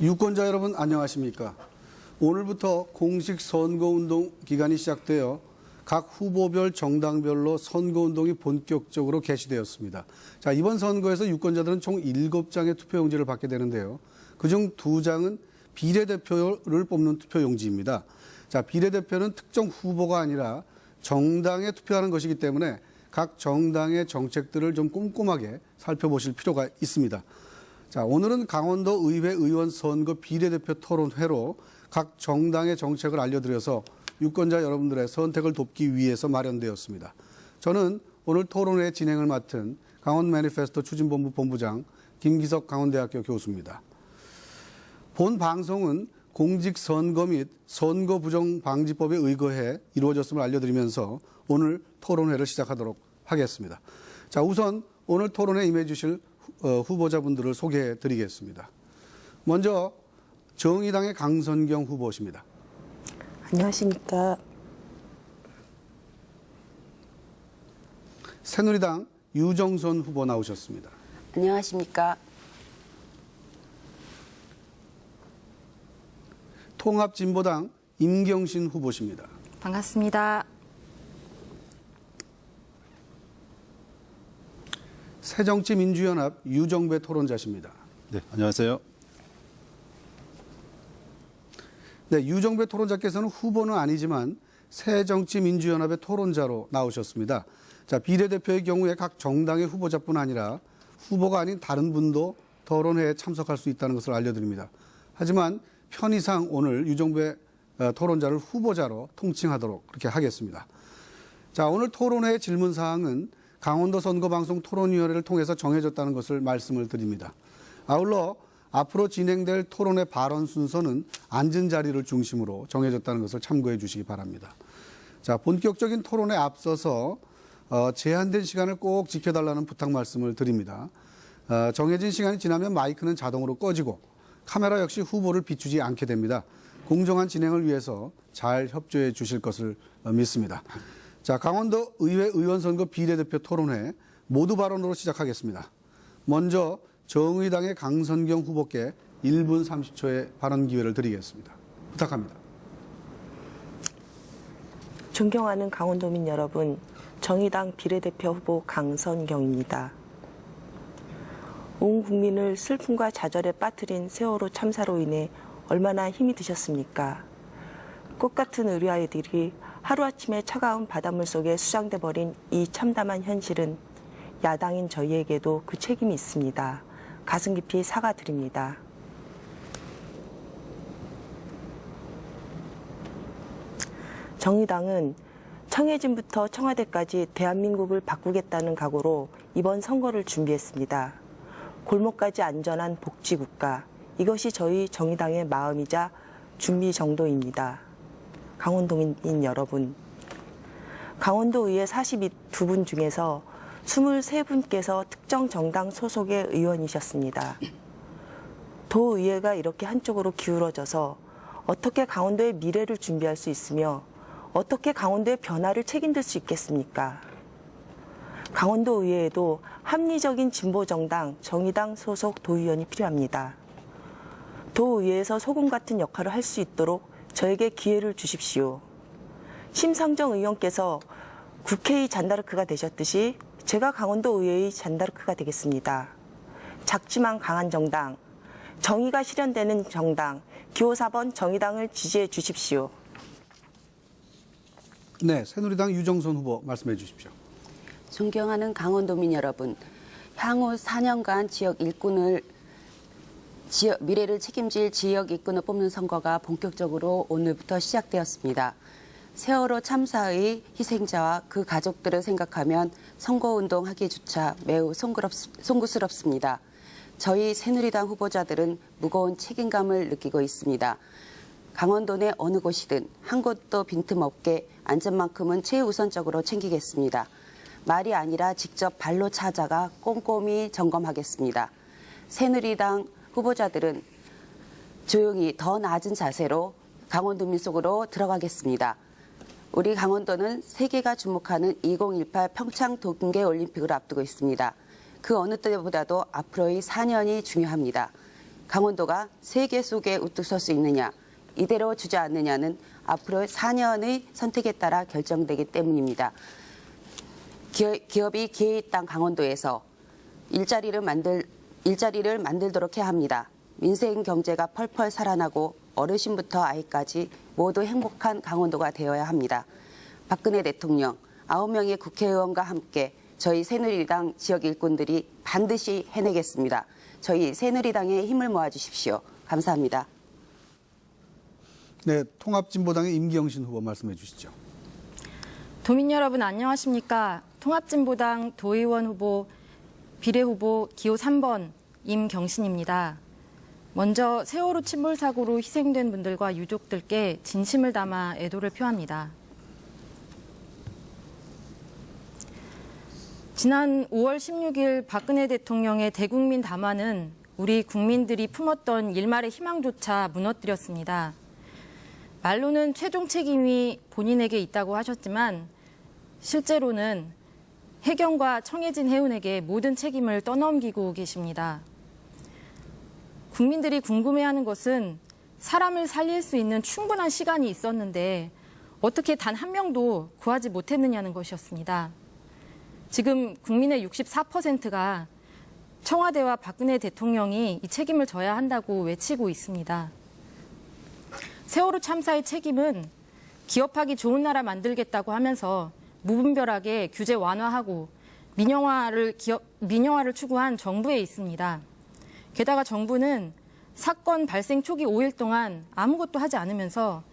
유권자 여러분 안녕하십니까? 오늘부터 공식 선거운동 기간이 시작되어 각 후보별 정당별로 선거운동이 본격적으로 개시되었습니다. 자, 이번 선거에서 유권자들은 총 7장의 투표용지를 받게 되는데요. 그중 2장은 비례대표를 뽑는 투표용지입니다. 자, 비례대표는 특정 후보가 아니라 정당에 투표하는 것이기 때문에 각 정당의 정책들을 좀 꼼꼼하게 살펴보실 필요가 있습니다. 자, 오늘은 강원도 의회 의원 선거 비례대표 토론회로 각 정당의 정책을 알려드려서 유권자 여러분들의 선택을 돕기 위해서 마련되었습니다. 저는 오늘 토론회 진행을 맡은 강원 매니페스토 추진본부 본부장 김기석 강원대학교 교수입니다. 본 방송은 공직선거 및 선거부정방지법에 의거해 이루어졌음을 알려드리면서 오늘 토론회를 시작하도록 하겠습니다. 자, 우선 오늘 토론에 임해 주실 후보자분들을 소개해 드리겠습니다. 먼저 정의당의 강선경 후보십니다. 안녕하십니까. 새누리당 유정선 후보 나오셨습니다. 안녕하십니까. 통합진보당 임경신 후보십니다. 반갑습니다. 새정치민주연합 유정배 토론자십니다. 네, 안녕하세요. 네, 유정배 토론자께서는 후보는 아니지만 새정치민주연합의 토론자로 나오셨습니다. 자, 비례대표의 경우에 각 정당의 후보자뿐 아니라 후보가 아닌 다른 분도 토론회에 참석할 수 있다는 것을 알려드립니다. 하지만 편의상 오늘 유정배 토론자를 후보자로 통칭하도록 그렇게 하겠습니다. 자, 오늘 토론회의 질문 사항은 강원도 선거방송 토론위원회를 통해서 정해졌다는 것을 말씀을 드립니다. 아울러 앞으로 진행될 토론회 발언 순서는 앉은 자리를 중심으로 정해졌다는 것을 참고해 주시기 바랍니다. 자, 본격적인 토론에 앞서서 제한된 시간을 꼭 지켜달라는 부탁 말씀을 드립니다. 정해진 시간이 지나면 마이크는 자동으로 꺼지고 카메라 역시 후보를 비추지 않게 됩니다. 공정한 진행을 위해서 잘 협조해 주실 것을 믿습니다. 자, 강원도 의회 의원선거 비례대표 토론회 모두 발언으로 시작하겠습니다. 먼저 정의당의 강선경 후보께 1분 30초의 발언 기회를 드리겠습니다. 부탁합니다. 존경하는 강원도민 여러분, 정의당 비례대표 후보 강선경입니다. 온 국민을 슬픔과 좌절에 빠뜨린 세월호 참사로 인해 얼마나 힘이 드셨습니까? 꽃 같은 우리 아이들이 하루아침에 차가운 바닷물 속에 수장돼 버린 이 참담한 현실은 야당인 저희에게도 그 책임이 있습니다. 가슴 깊이 사과드립니다. 정의당은 청해진부터 청와대까지 대한민국을 바꾸겠다는 각오로 이번 선거를 준비했습니다. 골목까지 안전한 복지국가, 이것이 저희 정의당의 마음이자 준비 정도입니다. 강원도민 여러분, 강원도의회 42분 중에서 23분께서 특정 정당 소속의 의원이셨습니다. 도의회가 이렇게 한쪽으로 기울어져서 어떻게 강원도의 미래를 준비할 수 있으며 어떻게 강원도의 변화를 책임질 수 있겠습니까? 강원도의회에도 합리적인 진보정당, 정의당 소속 도의원이 필요합니다. 도의회에서 소금 같은 역할을 할 수 있도록 저에게 기회를 주십시오. 심상정 의원께서 국회의 잔다르크가 되셨듯이 제가 강원도 의회의 잔다르크가 되겠습니다. 작지만 강한 정당, 정의가 실현되는 정당, 기호 4번 정의당을 지지해 주십시오. 네, 새누리당 유정선 후보 말씀해 주십시오. 존경하는 강원도민 여러분, 향후 4년간 미래를 책임질 지역 일꾼을 뽑는 선거가 본격적으로 오늘부터 시작되었습니다. 세월호 참사의 희생자와 그 가족들을 생각하면 선거운동 하기조차 매우 송구스럽습니다. 저희 새누리당 후보자들은 무거운 책임감을 느끼고 있습니다. 강원도 내 어느 곳이든 한 곳도 빈틈없게 안전만큼은 최우선적으로 챙기겠습니다. 말이 아니라 직접 발로 찾아가 꼼꼼히 점검하겠습니다. 새누리당 후보자들은 조용히 더 낮은 자세로 강원도민 속으로 들어가겠습니다. 우리 강원도는 세계가 주목하는 2018 평창 동계올림픽을 앞두고 있습니다. 그 어느 때보다도 앞으로의 4년이 중요합니다. 강원도가 세계 속에 우뚝 설 수 있느냐, 이대로 주저앉느냐는 앞으로 4년의 선택에 따라 결정되기 때문입니다. 기업이 기회의 땅 강원도에서 일자리를 만들도록 해야 합니다. 민생 경제가 펄펄 살아나고 어르신부터 아이까지 모두 행복한 강원도가 되어야 합니다. 박근혜 대통령, 9명의 국회의원과 함께 저희 새누리당 지역 일꾼들이 반드시 해내겠습니다. 저희 새누리당에 힘을 모아주십시오. 감사합니다. 네, 통합진보당의 임경신 후보 말씀해 주시죠. 도민 여러분 안녕하십니까? 통합진보당 도의원 후보, 비례후보 기호 3번 임경신입니다. 먼저 세월호 침몰 사고로 희생된 분들과 유족들께 진심을 담아 애도를 표합니다. 지난 5월 16일 박근혜 대통령의 대국민 담화는 우리 국민들이 품었던 일말의 희망조차 무너뜨렸습니다. 말로는 최종 책임이 본인에게 있다고 하셨지만 실제로는 해경과 청해진 해운에게 모든 책임을 떠넘기고 계십니다. 국민들이 궁금해하는 것은 사람을 살릴 수 있는 충분한 시간이 있었는데 어떻게 단 한 명도 구하지 못했느냐는 것이었습니다. 지금 국민의 64%가 청와대와 박근혜 대통령이 이 책임을 져야 한다고 외치고 있습니다. 세월호 참사의 책임은 기업하기 좋은 나라 만들겠다고 하면서 무분별하게 규제 완화하고 민영화를 추구한 정부에 있습니다. 게다가 정부는 사건 발생 초기 5일 동안 아무것도 하지 않으면서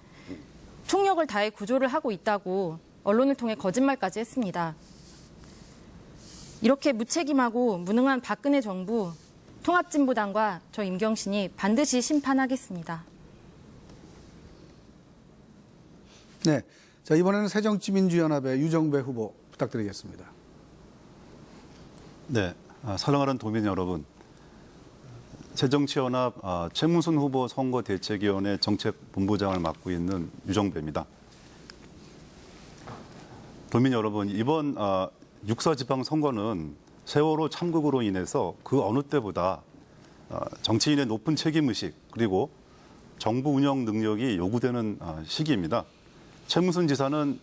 총력을 다해 구조를 하고 있다고 언론을 통해 거짓말까지 했습니다. 이렇게 무책임하고 무능한 박근혜 정부, 통합진보당과 저 임경신이 반드시 심판하겠습니다. 네, 자 이번에는 새정치민주연합의 유정배 후보 부탁드리겠습니다. 네, 사랑하는 도민 여러분, 새정치연합 최무순 후보 선거대책위원회 정책본부장을 맡고 있는 유정배입니다. 도민 여러분, 이번 6사 지방선거는 세월호 참극으로 인해서 그 어느 때보다 정치인의 높은 책임의식 그리고 정부 운영 능력이 요구되는 시기입니다. 최무순 지사는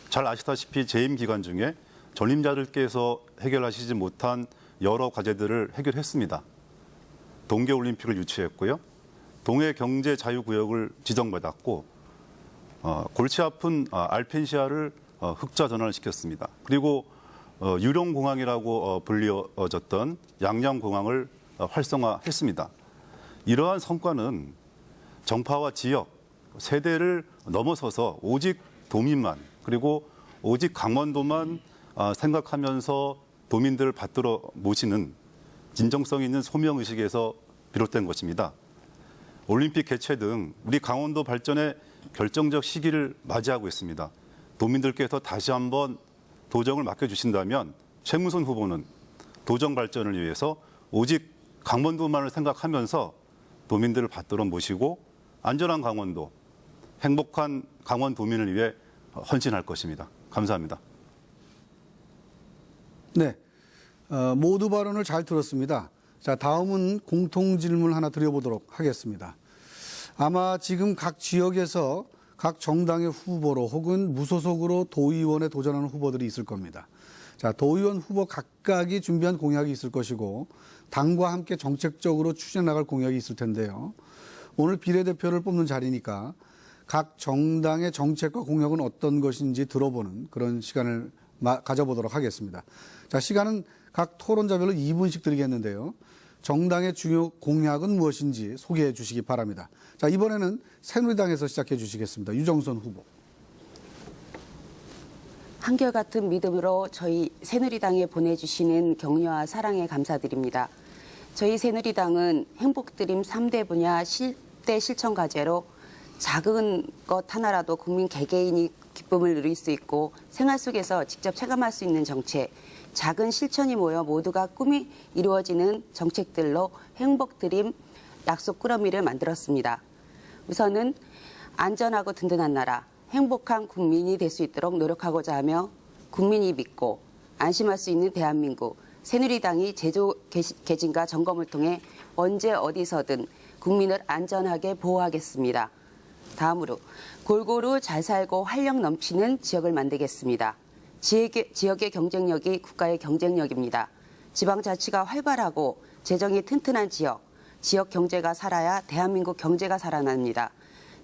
잘 아시다시피 재임 기간 중에 전임자들께서 해결하시지 못한 여러 과제들을 해결했습니다. 동계올림픽을 유치했고요. 동해경제자유구역을 지정받았고 골치 아픈 알펜시아를 흑자 전환을 시켰습니다. 그리고 유령공항이라고 불려졌던 양양공항을 활성화했습니다. 이러한 성과는 정파와 지역, 세대를 넘어서서 오직 도민만 그리고 오직 강원도만 생각하면서 도민들을 받들어 모시는 진정성 있는 소명의식에서 비롯된 것입니다. 올림픽 개최 등 우리 강원도 발전의 결정적 시기를 맞이하고 있습니다. 도민들께서 다시 한번 도정을 맡겨주신다면 최무순 후보는 도정 발전을 위해서 오직 강원도만을 생각하면서 도민들을 받들어 모시고 안전한 강원도, 행복한 강원 도민을 위해 헌신할 것입니다. 감사합니다. 네, 모두 발언을 잘 들었습니다. 자, 다음은 공통 질문 하나 드려보도록 하겠습니다. 아마 지금 각 지역에서 각 정당의 후보로 혹은 무소속으로 도의원에 도전하는 후보들이 있을 겁니다. 자, 도의원 후보 각각이 준비한 공약이 있을 것이고 당과 함께 정책적으로 추진해 나갈 공약이 있을 텐데요. 오늘 비례대표를 뽑는 자리니까 각 정당의 정책과 공약은 어떤 것인지 들어보는 그런 시간을 가져보도록 하겠습니다. 자, 시간은 각 토론자별로 2분씩 드리겠는데요. 정당의 중요 공약은 무엇인지 소개해 주시기 바랍니다. 자, 이번에는 새누리당에서 시작해 주시겠습니다. 유정선 후보. 한결같은 믿음으로 저희 새누리당에 보내주시는 격려와 사랑에 감사드립니다. 저희 새누리당은 행복드림 3대 분야 10대 실천 과제로 작은 것 하나라도 국민 개개인이 기쁨을 누릴 수 있고 생활 속에서 직접 체감할 수 있는 정책, 작은 실천이 모여 모두가 꿈이 이루어지는 정책들로 행복드림 약속 꾸러미를 만들었습니다. 우선은 안전하고 든든한 나라, 행복한 국민이 될 수 있도록 노력하고자 하며 국민이 믿고 안심할 수 있는 대한민국, 새누리당이 제도 개진과 점검을 통해 언제 어디서든 국민을 안전하게 보호하겠습니다. 다음으로 골고루 잘 살고 활력 넘치는 지역을 만들겠습니다. 지역의 경쟁력이 국가의 경쟁력입니다. 지방자치가 활발하고 재정이 튼튼한 지역 경제가 살아야 대한민국 경제가 살아납니다.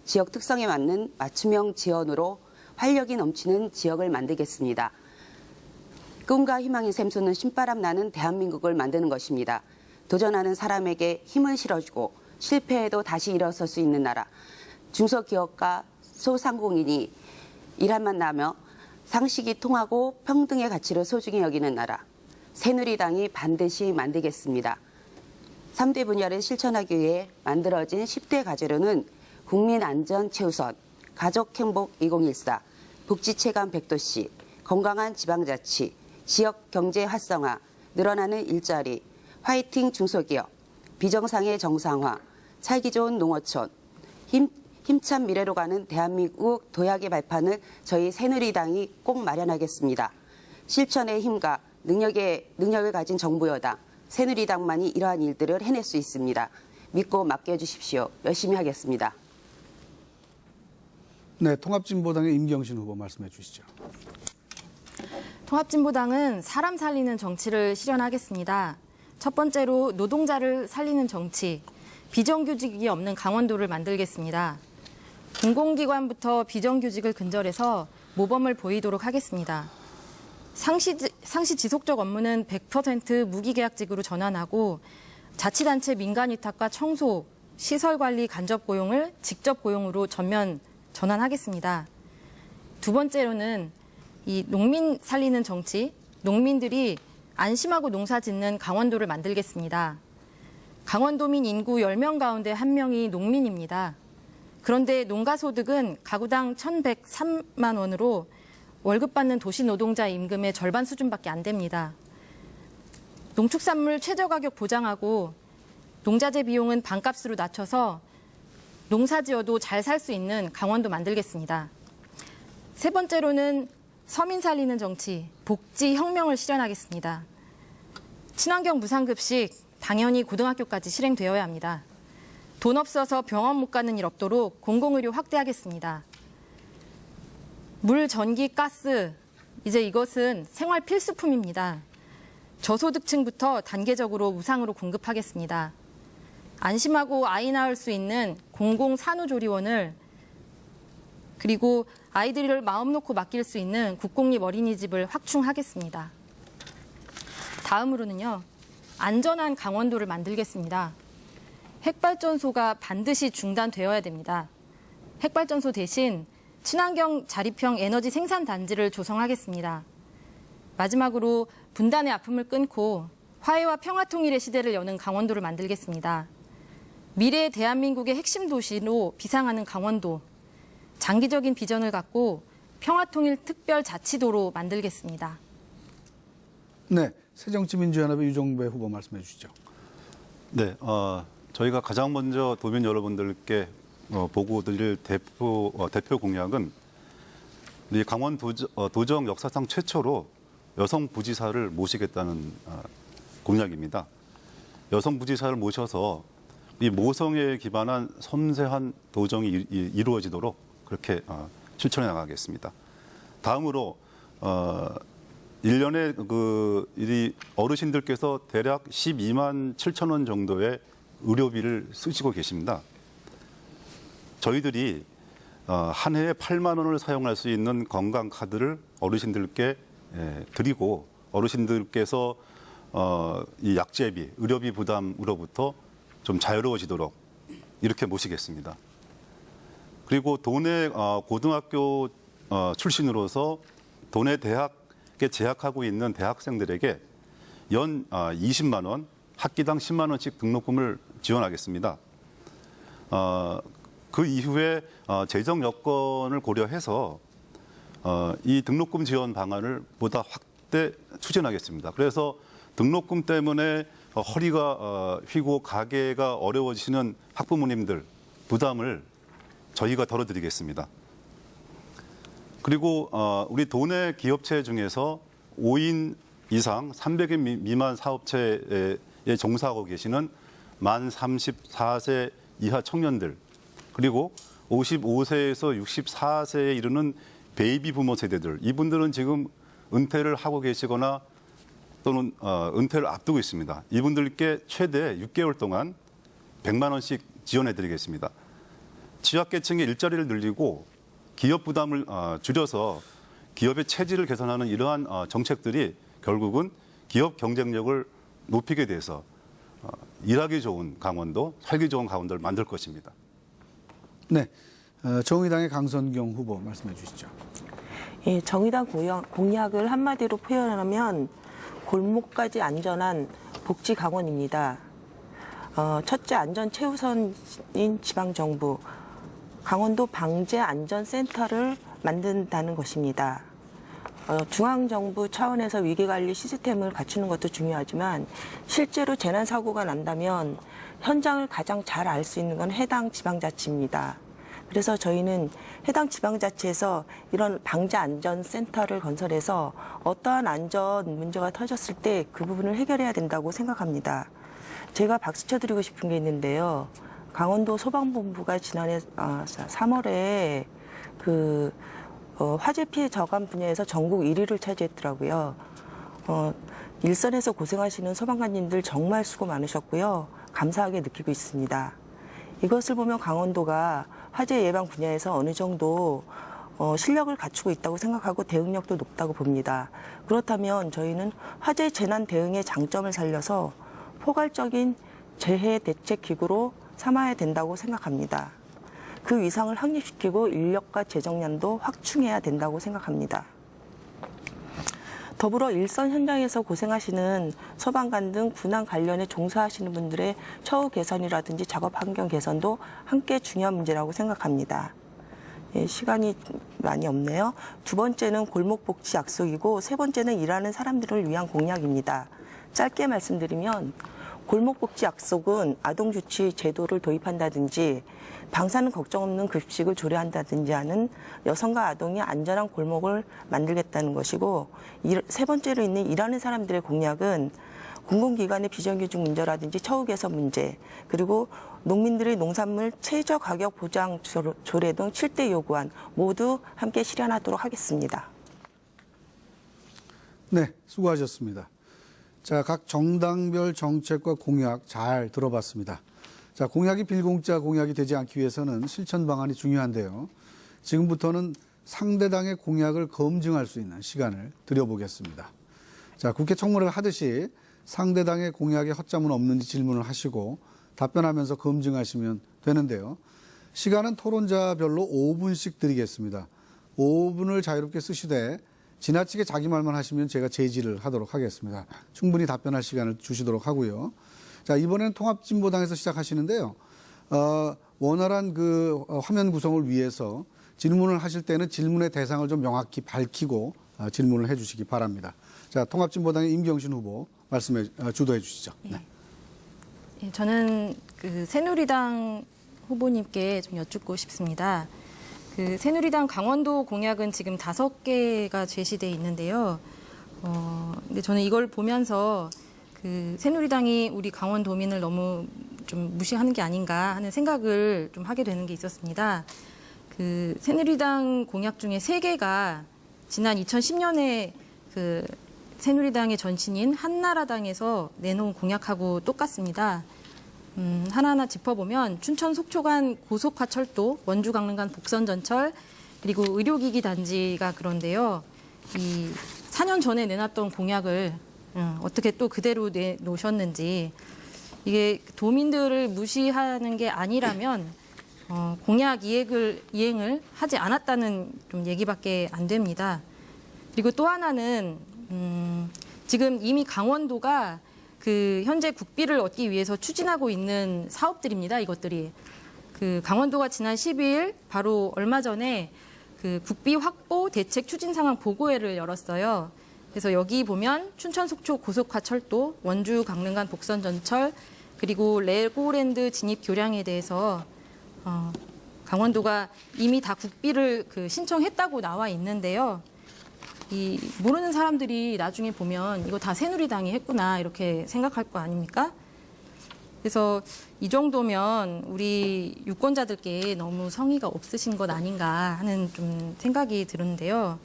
지역 특성에 맞는 맞춤형 지원으로 활력이 넘치는 지역을 만들겠습니다. 꿈과 희망이 샘솟는 신바람 나는 대한민국을 만드는 것입니다. 도전하는 사람에게 힘을 실어주고 실패해도 다시 일어설 수 있는 나라. 중소기업과 소상공인이 일할만 나며 상식이 통하고 평등의 가치를 소중히 여기는 나라. 새누리당이 반드시 만들겠습니다. 3대 분야를 실천하기 위해 만들어진 10대 과제로는 국민 안전 최우선, 가족 행복 2014, 복지 체감 100도시, 건강한 지방자치, 지역 경제 활성화, 늘어나는 일자리, 화이팅 중소기업, 비정상의 정상화, 살기 좋은 농어촌, 힘찬 미래로 가는 대한민국 도약의 발판을 저희 새누리당이 꼭 마련하겠습니다. 실천의 힘과 능력을 가진 정부 여당, 새누리당만이 이러한 일들을 해낼 수 있습니다. 믿고 맡겨주십시오. 열심히 하겠습니다. 네, 통합진보당의 임경신 후보 말씀해 주시죠. 통합진보당은 사람 살리는 정치를 실현하겠습니다. 첫 번째로 노동자를 살리는 정치, 비정규직이 없는 강원도를 만들겠습니다. 공공기관부터 비정규직을 근절해서 모범을 보이도록 하겠습니다. 상시 지속적 업무는 100% 무기계약직으로 전환하고 자치단체 민간위탁과 청소, 시설관리 간접 고용을 직접 고용으로 전면 전환하겠습니다. 두 번째로는 이 농민 살리는 정치, 농민들이 안심하고 농사 짓는 강원도를 만들겠습니다. 강원도민 인구 10명 가운데 1명이 농민입니다. 그런데 농가소득은 가구당 1,103만 원으로 월급 받는 도시 노동자 임금의 절반 수준밖에 안 됩니다. 농축산물 최저가격 보장하고 농자재 비용은 반값으로 낮춰서 농사 지어도 잘 살 수 있는 강원도 만들겠습니다. 세 번째로는 서민 살리는 정치, 복지 혁명을 실현하겠습니다. 친환경 무상급식 당연히 고등학교까지 실행되어야 합니다. 돈 없어서 병원 못 가는 일 없도록 공공의료 확대하겠습니다. 물, 전기, 가스, 이제 이것은 생활 필수품입니다. 저소득층부터 단계적으로 무상으로 공급하겠습니다. 안심하고 아이 낳을 수 있는 공공산후조리원을 그리고 아이들을 마음 놓고 맡길 수 있는 국공립 어린이집을 확충하겠습니다. 다음으로는요, 안전한 강원도를 만들겠습니다. 핵발전소가 반드시 중단되어야 됩니다. 핵발전소 대신 친환경 자립형 에너지 생산단지를 조성하겠습니다. 마지막으로 분단의 아픔을 끊고 화해와 평화통일의 시대를 여는 강원도를 만들겠습니다. 미래의 대한민국의 핵심 도시로 비상하는 강원도, 장기적인 비전을 갖고 평화통일 특별자치도로 만들겠습니다. 네, 새정치민주연합의 유정배 후보 말씀해 주시죠. 네, 저희가 가장 먼저 도민 여러분들께 보고 드릴 대표 공약은 우리 강원 도정 역사상 최초로 여성 부지사를 모시겠다는 공약입니다. 여성 부지사를 모셔서 이 모성애에 기반한 섬세한 도정이 이루어지도록 그렇게 실천해 나가겠습니다. 다음으로 1년에 이 어르신들께서 대략 12만 7천 원 정도의 의료비를 쓰시고 계십니다. 저희들이 한 해에 8만 원을 사용할 수 있는 건강카드를 어르신들께 드리고 어르신들께서 이 약제비, 의료비 부담으로부터 좀 자유로워지도록 이렇게 모시겠습니다. 그리고 도내 고등학교 출신으로서 도내 대학에 재학하고 있는 대학생들에게 연 20만 원, 학기당 10만 원씩 등록금을 지원하겠습니다. 그 이후에 재정 여건을 고려해서 이 등록금 지원 방안을 보다 확대 추진하겠습니다. 그래서 등록금 때문에 허리가 휘고 가게가 어려워지시는 학부모님들 부담을 저희가 덜어드리겠습니다. 그리고 우리 도내 기업체 중에서 5인 이상 300인 미만 사업체에 종사하고 계시는 만 34세 이하 청년들, 그리고 55세에서 64세에 이르는 베이비 부모 세대들, 이분들은 지금 은퇴를 하고 계시거나 또는 은퇴를 앞두고 있습니다. 이분들께 최대 6개월 동안 100만 원씩 지원해 드리겠습니다. 취약계층의 일자리를 늘리고 기업 부담을 줄여서 기업의 체질을 개선하는 이러한 정책들이 결국은 기업 경쟁력을 높이게 돼서 일하기 좋은 강원도, 살기 좋은 강원도를 만들 것입니다. 네, 정의당의 강선경 후보 말씀해 주시죠. 예, 정의당 공약을 한마디로 표현하면 골목까지 안전한 복지 강원입니다. 첫째, 안전 최우선인 지방정부, 강원도 방재안전센터를 만든다는 것입니다. 중앙정부 차원에서 위기관리 시스템을 갖추는 것도 중요하지만 실제로 재난사고가 난다면 현장을 가장 잘 알 수 있는 건 해당 지방자치입니다. 그래서 저희는 해당 지방자치에서 이런 방재안전센터를 건설해서 어떠한 안전 문제가 터졌을 때 그 부분을 해결해야 된다고 생각합니다. 제가 박수 쳐드리고 싶은 게 있는데요. 강원도 소방본부가 지난해 3월에 화재 피해 저감 분야에서 전국 1위를 차지했더라고요. 일선에서 고생하시는 소방관님들 정말 수고 많으셨고요. 감사하게 느끼고 있습니다. 이것을 보면 강원도가 화재 예방 분야에서 어느 정도 실력을 갖추고 있다고 생각하고 대응력도 높다고 봅니다. 그렇다면 저희는 화재 재난 대응의 장점을 살려서 포괄적인 재해 대책 기구로 삼아야 된다고 생각합니다. 그 위상을 확립시키고 인력과 재정량도 확충해야 된다고 생각합니다. 더불어 일선 현장에서 고생하시는 소방관 등 군안 관련에 종사하시는 분들의 처우 개선이라든지 작업 환경 개선도 함께 중요한 문제라고 생각합니다. 예, 시간이 많이 없네요. 두 번째는 골목복지 약속이고 세 번째는 일하는 사람들을 위한 공약입니다. 짧게 말씀드리면 골목복지 약속은 아동주치 제도를 도입한다든지 방사능 걱정 없는 급식을 조례한다든지 하는 여성과 아동이 안전한 골목을 만들겠다는 것이고, 세 번째로 있는 일하는 사람들의 공약은 공공기관의 비정규직 문제라든지 처우 개선 문제, 그리고 농민들의 농산물 최저 가격 보장 조례 등 7대 요구안 모두 함께 실현하도록 하겠습니다. 네, 수고하셨습니다. 자, 각 정당별 정책과 공약 잘 들어봤습니다. 자, 공약이 빌공짜 공약이 되지 않기 위해서는 실천 방안이 중요한데요. 지금부터는 상대당의 공약을 검증할 수 있는 시간을 드려보겠습니다. 자, 국회 청문회를 하듯이 상대당의 공약에 허점은 없는지 질문을 하시고 답변하면서 검증하시면 되는데요. 시간은 토론자별로 5분씩 드리겠습니다. 5분을 자유롭게 쓰시되 지나치게 자기 말만 하시면 제가 제지를 하도록 하겠습니다. 충분히 답변할 시간을 주시도록 하고요. 자, 이번에는 통합진보당에서 시작하시는데요. 원활한 화면 구성을 위해서 질문을 하실 때는 질문의 대상을 좀 명확히 밝히고 질문을 해 주시기 바랍니다. 자, 통합진보당의 임경신 후보 주도해 주시죠. 네. 예, 저는 새누리당 후보님께 좀 여쭙고 싶습니다. 새누리당 강원도 공약은 지금 5개가 제시돼 있는데요. 근데 저는 이걸 보면서 새누리당이 우리 강원도민을 너무 좀 무시하는 게 아닌가 하는 생각을 좀 하게 되는 게 있었습니다. 새누리당 공약 중에 3개가 지난 2010년에 새누리당의 전신인 한나라당에서 내놓은 공약하고 똑같습니다. 하나하나 짚어보면 춘천 속초 간 고속화철도, 원주 강릉 간 복선전철, 그리고 의료기기 단지가 그런데요. 이 4년 전에 내놨던 공약을 어떻게 또 그대로 내놓으셨는지, 이게 도민들을 무시하는 게 아니라면 공약 이행을 하지 않았다는 좀 얘기밖에 안 됩니다. 그리고 또 하나는 지금 이미 강원도가 현재 국비를 얻기 위해서 추진하고 있는 사업들입니다. 이것들이 강원도가 지난 12일 바로 얼마 전에 국비 확보 대책 추진 상황 보고회를 열었어요. 그래서 여기 보면 춘천 속초 고속화철도, 원주 강릉 간 복선전철, 그리고 레고랜드 진입 교량에 대해서 강원도가 이미 다 국비를 신청했다고 나와 있는데요. 이 모르는 사람들이 나중에 보면 이거 다 새누리당이 했구나 이렇게 생각할 거 아닙니까? 그래서 이 정도면 우리 유권자들께 너무 성의가 없으신 것 아닌가 하는 좀 생각이 드는데요.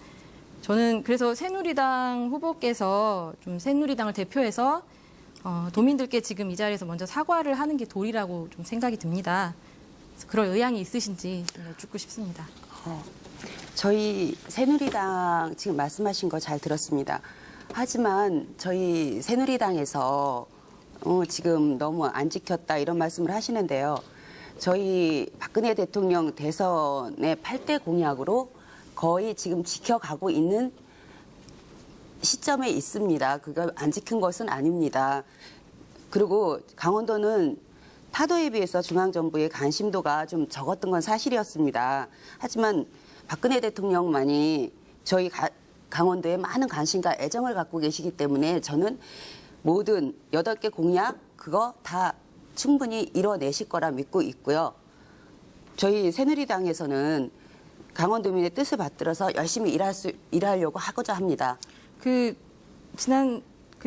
저는 그래서 새누리당 후보께서 좀 새누리당을 대표해서 도민들께 지금 이 자리에서 먼저 사과를 하는 게 도리라고 좀 생각이 듭니다. 그래서 그럴 의향이 있으신지 좀 여쭙고 싶습니다. 저희 새누리당 지금 말씀하신 거 잘 들었습니다. 하지만 저희 새누리당에서 지금 너무 안 지켰다 이런 말씀을 하시는데요. 저희 박근혜 대통령 대선의 8대 공약으로 거의 지금 지켜가고 있는 시점에 있습니다. 그걸 안 지킨 것은 아닙니다. 그리고 강원도는 타도에 비해서 중앙정부의 관심도가 좀 적었던 건 사실이었습니다. 하지만 박근혜 대통령만이 저희 강원도에 많은 관심과 애정을 갖고 계시기 때문에 저는 모든 8개 공약 그거 다 충분히 이뤄내실 거라 믿고 있고요. 저희 새누리당에서는 강원도민의 뜻을 받들어서 열심히 일하려고 하고자 합니다.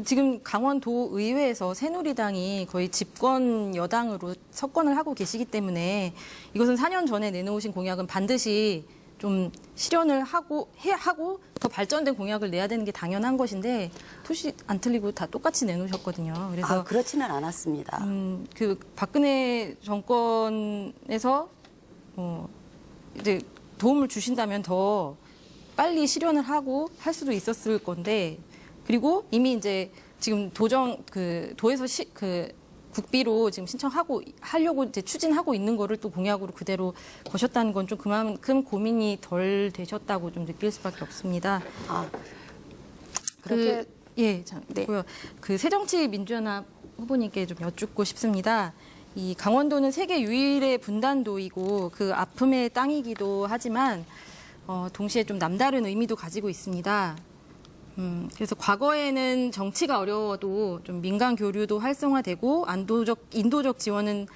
지금 강원도 의회에서 새누리당이 거의 집권 여당으로 석권을 하고 계시기 때문에 이것은 4년 전에 내놓으신 공약은 반드시 좀 실현을 하고 더 발전된 공약을 내야 되는 게 당연한 것인데 토시 안 틀리고 다 똑같이 내놓으셨거든요. 그래서 그렇지는 않았습니다. 그 박근혜 정권에서 이제 도움을 주신다면 더 빨리 실현을 하고 할 수도 있었을 건데 그리고 이미 이제 지금 도에서 국비로 지금 하려고 이제 추진하고 있는 거를 또 공약으로 그대로 거셨다는 건 좀 그만큼 고민이 덜 되셨다고 좀 느낄 수밖에 없습니다. 그렇게 있고요. 그 새정치민주연합 후보님께 좀 여쭙고 싶습니다. 이 강원도는 세계 유일의 분단도이고 그 아픔의 땅이기도 하지만 동시에 좀 남다른 의미도 가지고 있습니다. 그래서 과거에는 정치가 어려워도 좀 민간 교류도 활성화되고 인도적 지원은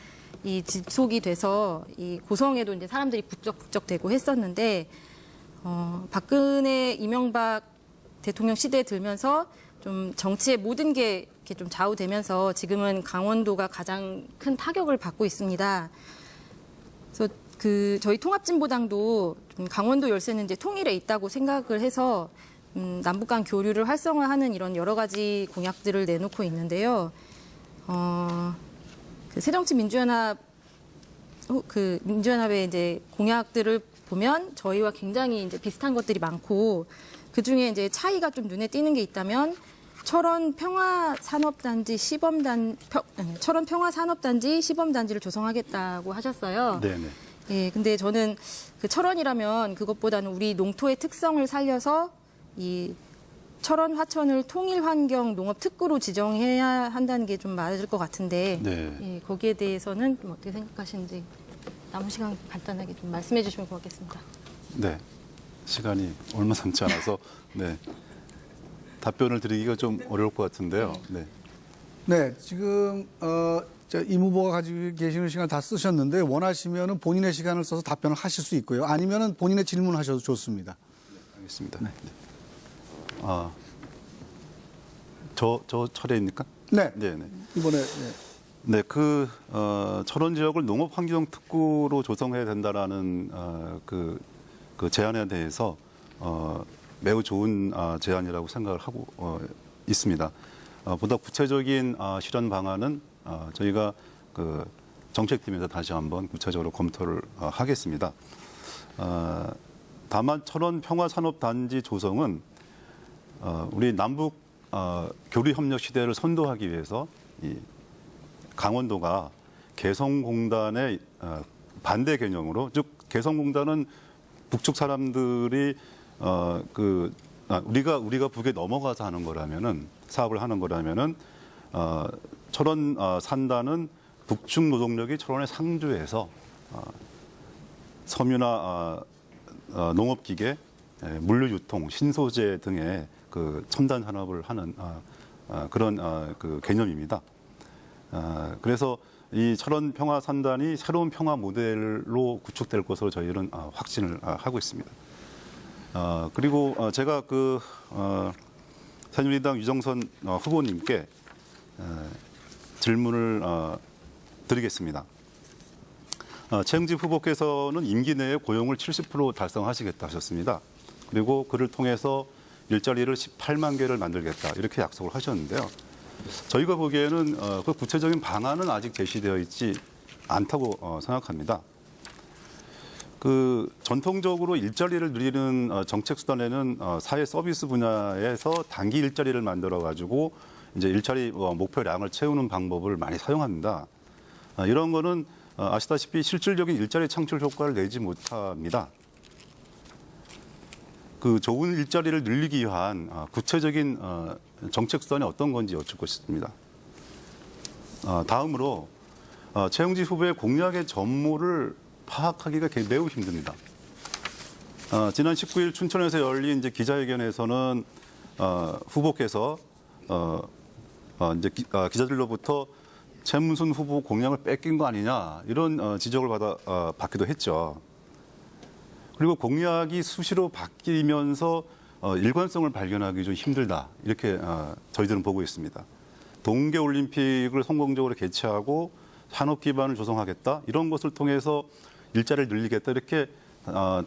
이 지속이 돼서 이 고성에도 이제 사람들이 북적북적되고 했었는데 박근혜 이명박 대통령 시대에 들면서 좀 정치의 모든 게 이렇게 좀 좌우되면서 지금은 강원도가 가장 큰 타격을 받고 있습니다. 그래서 저희 통합진보당도 좀 강원도 열쇠는 이제 통일에 있다고 생각을 해서 남북 간 교류를 활성화하는 이런 여러 가지 공약들을 내놓고 있는데요. 새정치민주연합 민주연합의 이제 공약들을 보면 저희와 굉장히 이제 비슷한 것들이 많고 그 중에 이제 차이가 좀 눈에 띄는 게 있다면 철원 평화산업단지 시범단지를 조성하겠다고 하셨어요. 네네. 예, 근데 저는 그 철원이라면 그것보다는 우리 농토의 특성을 살려서 이 철원 화천을 통일환경 농업특구로 지정해야 한다는 게 좀 맞을 것 같은데 네. 예, 거기에 대해서는 좀 어떻게 생각하시는지 남은 시간 간단하게 좀 말씀해 주시면 고맙겠습니다. 네. 시간이 얼마 남지 않아서 네. 답변을 드리기가 좀 어려울 것 같은데요. 네. 네, 지금 임 후보가 가지고 계시는 시간 다 쓰셨는데 원하시면은 본인의 시간을 써서 답변을 하실 수 있고요. 아니면은 본인의 질문하셔도 좋습니다. 알겠습니다. 네. 저 차례입니까? 네. 네네. 이번에 네, 철원 지역을 농업환경특구로 조성해야 된다라는 그 제안에 대해서 매우 좋은 제안이라고 생각을 하고 있습니다. 보다 구체적인 실현 방안은 저희가 그 정책팀에서 다시 한번 구체적으로 검토를 하겠습니다. 다만 철원 평화산업단지 조성은 우리 남북 교류 협력 시대를 선도하기 위해서 이 강원도가 개성공단의 반대 개념으로, 즉 개성공단은 북측 사람들이 우리가 북에 넘어가서 하는 거라면은, 사업을 하는 거라면은 철원 산단은 북측 노동력이 철원에 상주해서 섬유나 농업기계, 물류유통, 신소재 등의 그 첨단 산업을 하는 그런 그 개념입니다. 그래서 이 철원 평화 산단이 새로운 평화 모델로 구축될 것으로 저희는 확신을 하고 있습니다. 그리고 제가 새누리당 유정선 후보님께 질문을 드리겠습니다. 최영집 후보께서는 임기 내에 고용을 70% 달성하시겠다 하셨습니다. 그리고 그를 통해서 일자리를 18만 개를 만들겠다 이렇게 약속을 하셨는데요. 저희가 보기에는 그 구체적인 방안은 아직 제시되어 있지 않다고 생각합니다. 전통적으로 일자리를 누리는 정책 수단에는 사회 서비스 분야에서 단기 일자리를 만들어 가지고 이제 일자리 목표량을 채우는 방법을 많이 사용합니다. 이런 거는 아시다시피 실질적인 일자리 창출 효과를 내지 못합니다. 좋은 일자리를 늘리기 위한 구체적인 정책 수단이 어떤 건지 여쭙고 싶습니다. 다음으로 최영집 후보의 공약의 전모를 파악하기가 매우 힘듭니다. 지난 19일 춘천에서 열린 이제 기자회견에서는 후보께서 이제 기자들로부터 최문순 후보 공약을 뺏긴 거 아니냐 이런 지적을 받기도 했죠. 그리고 공약이 수시로 바뀌면서 일관성을 발견하기 좀 힘들다 이렇게 저희들은 보고 있습니다. 동계올림픽을 성공적으로 개최하고 산업 기반을 조성하겠다 이런 것을 통해서 일자리를 늘리겠다 이렇게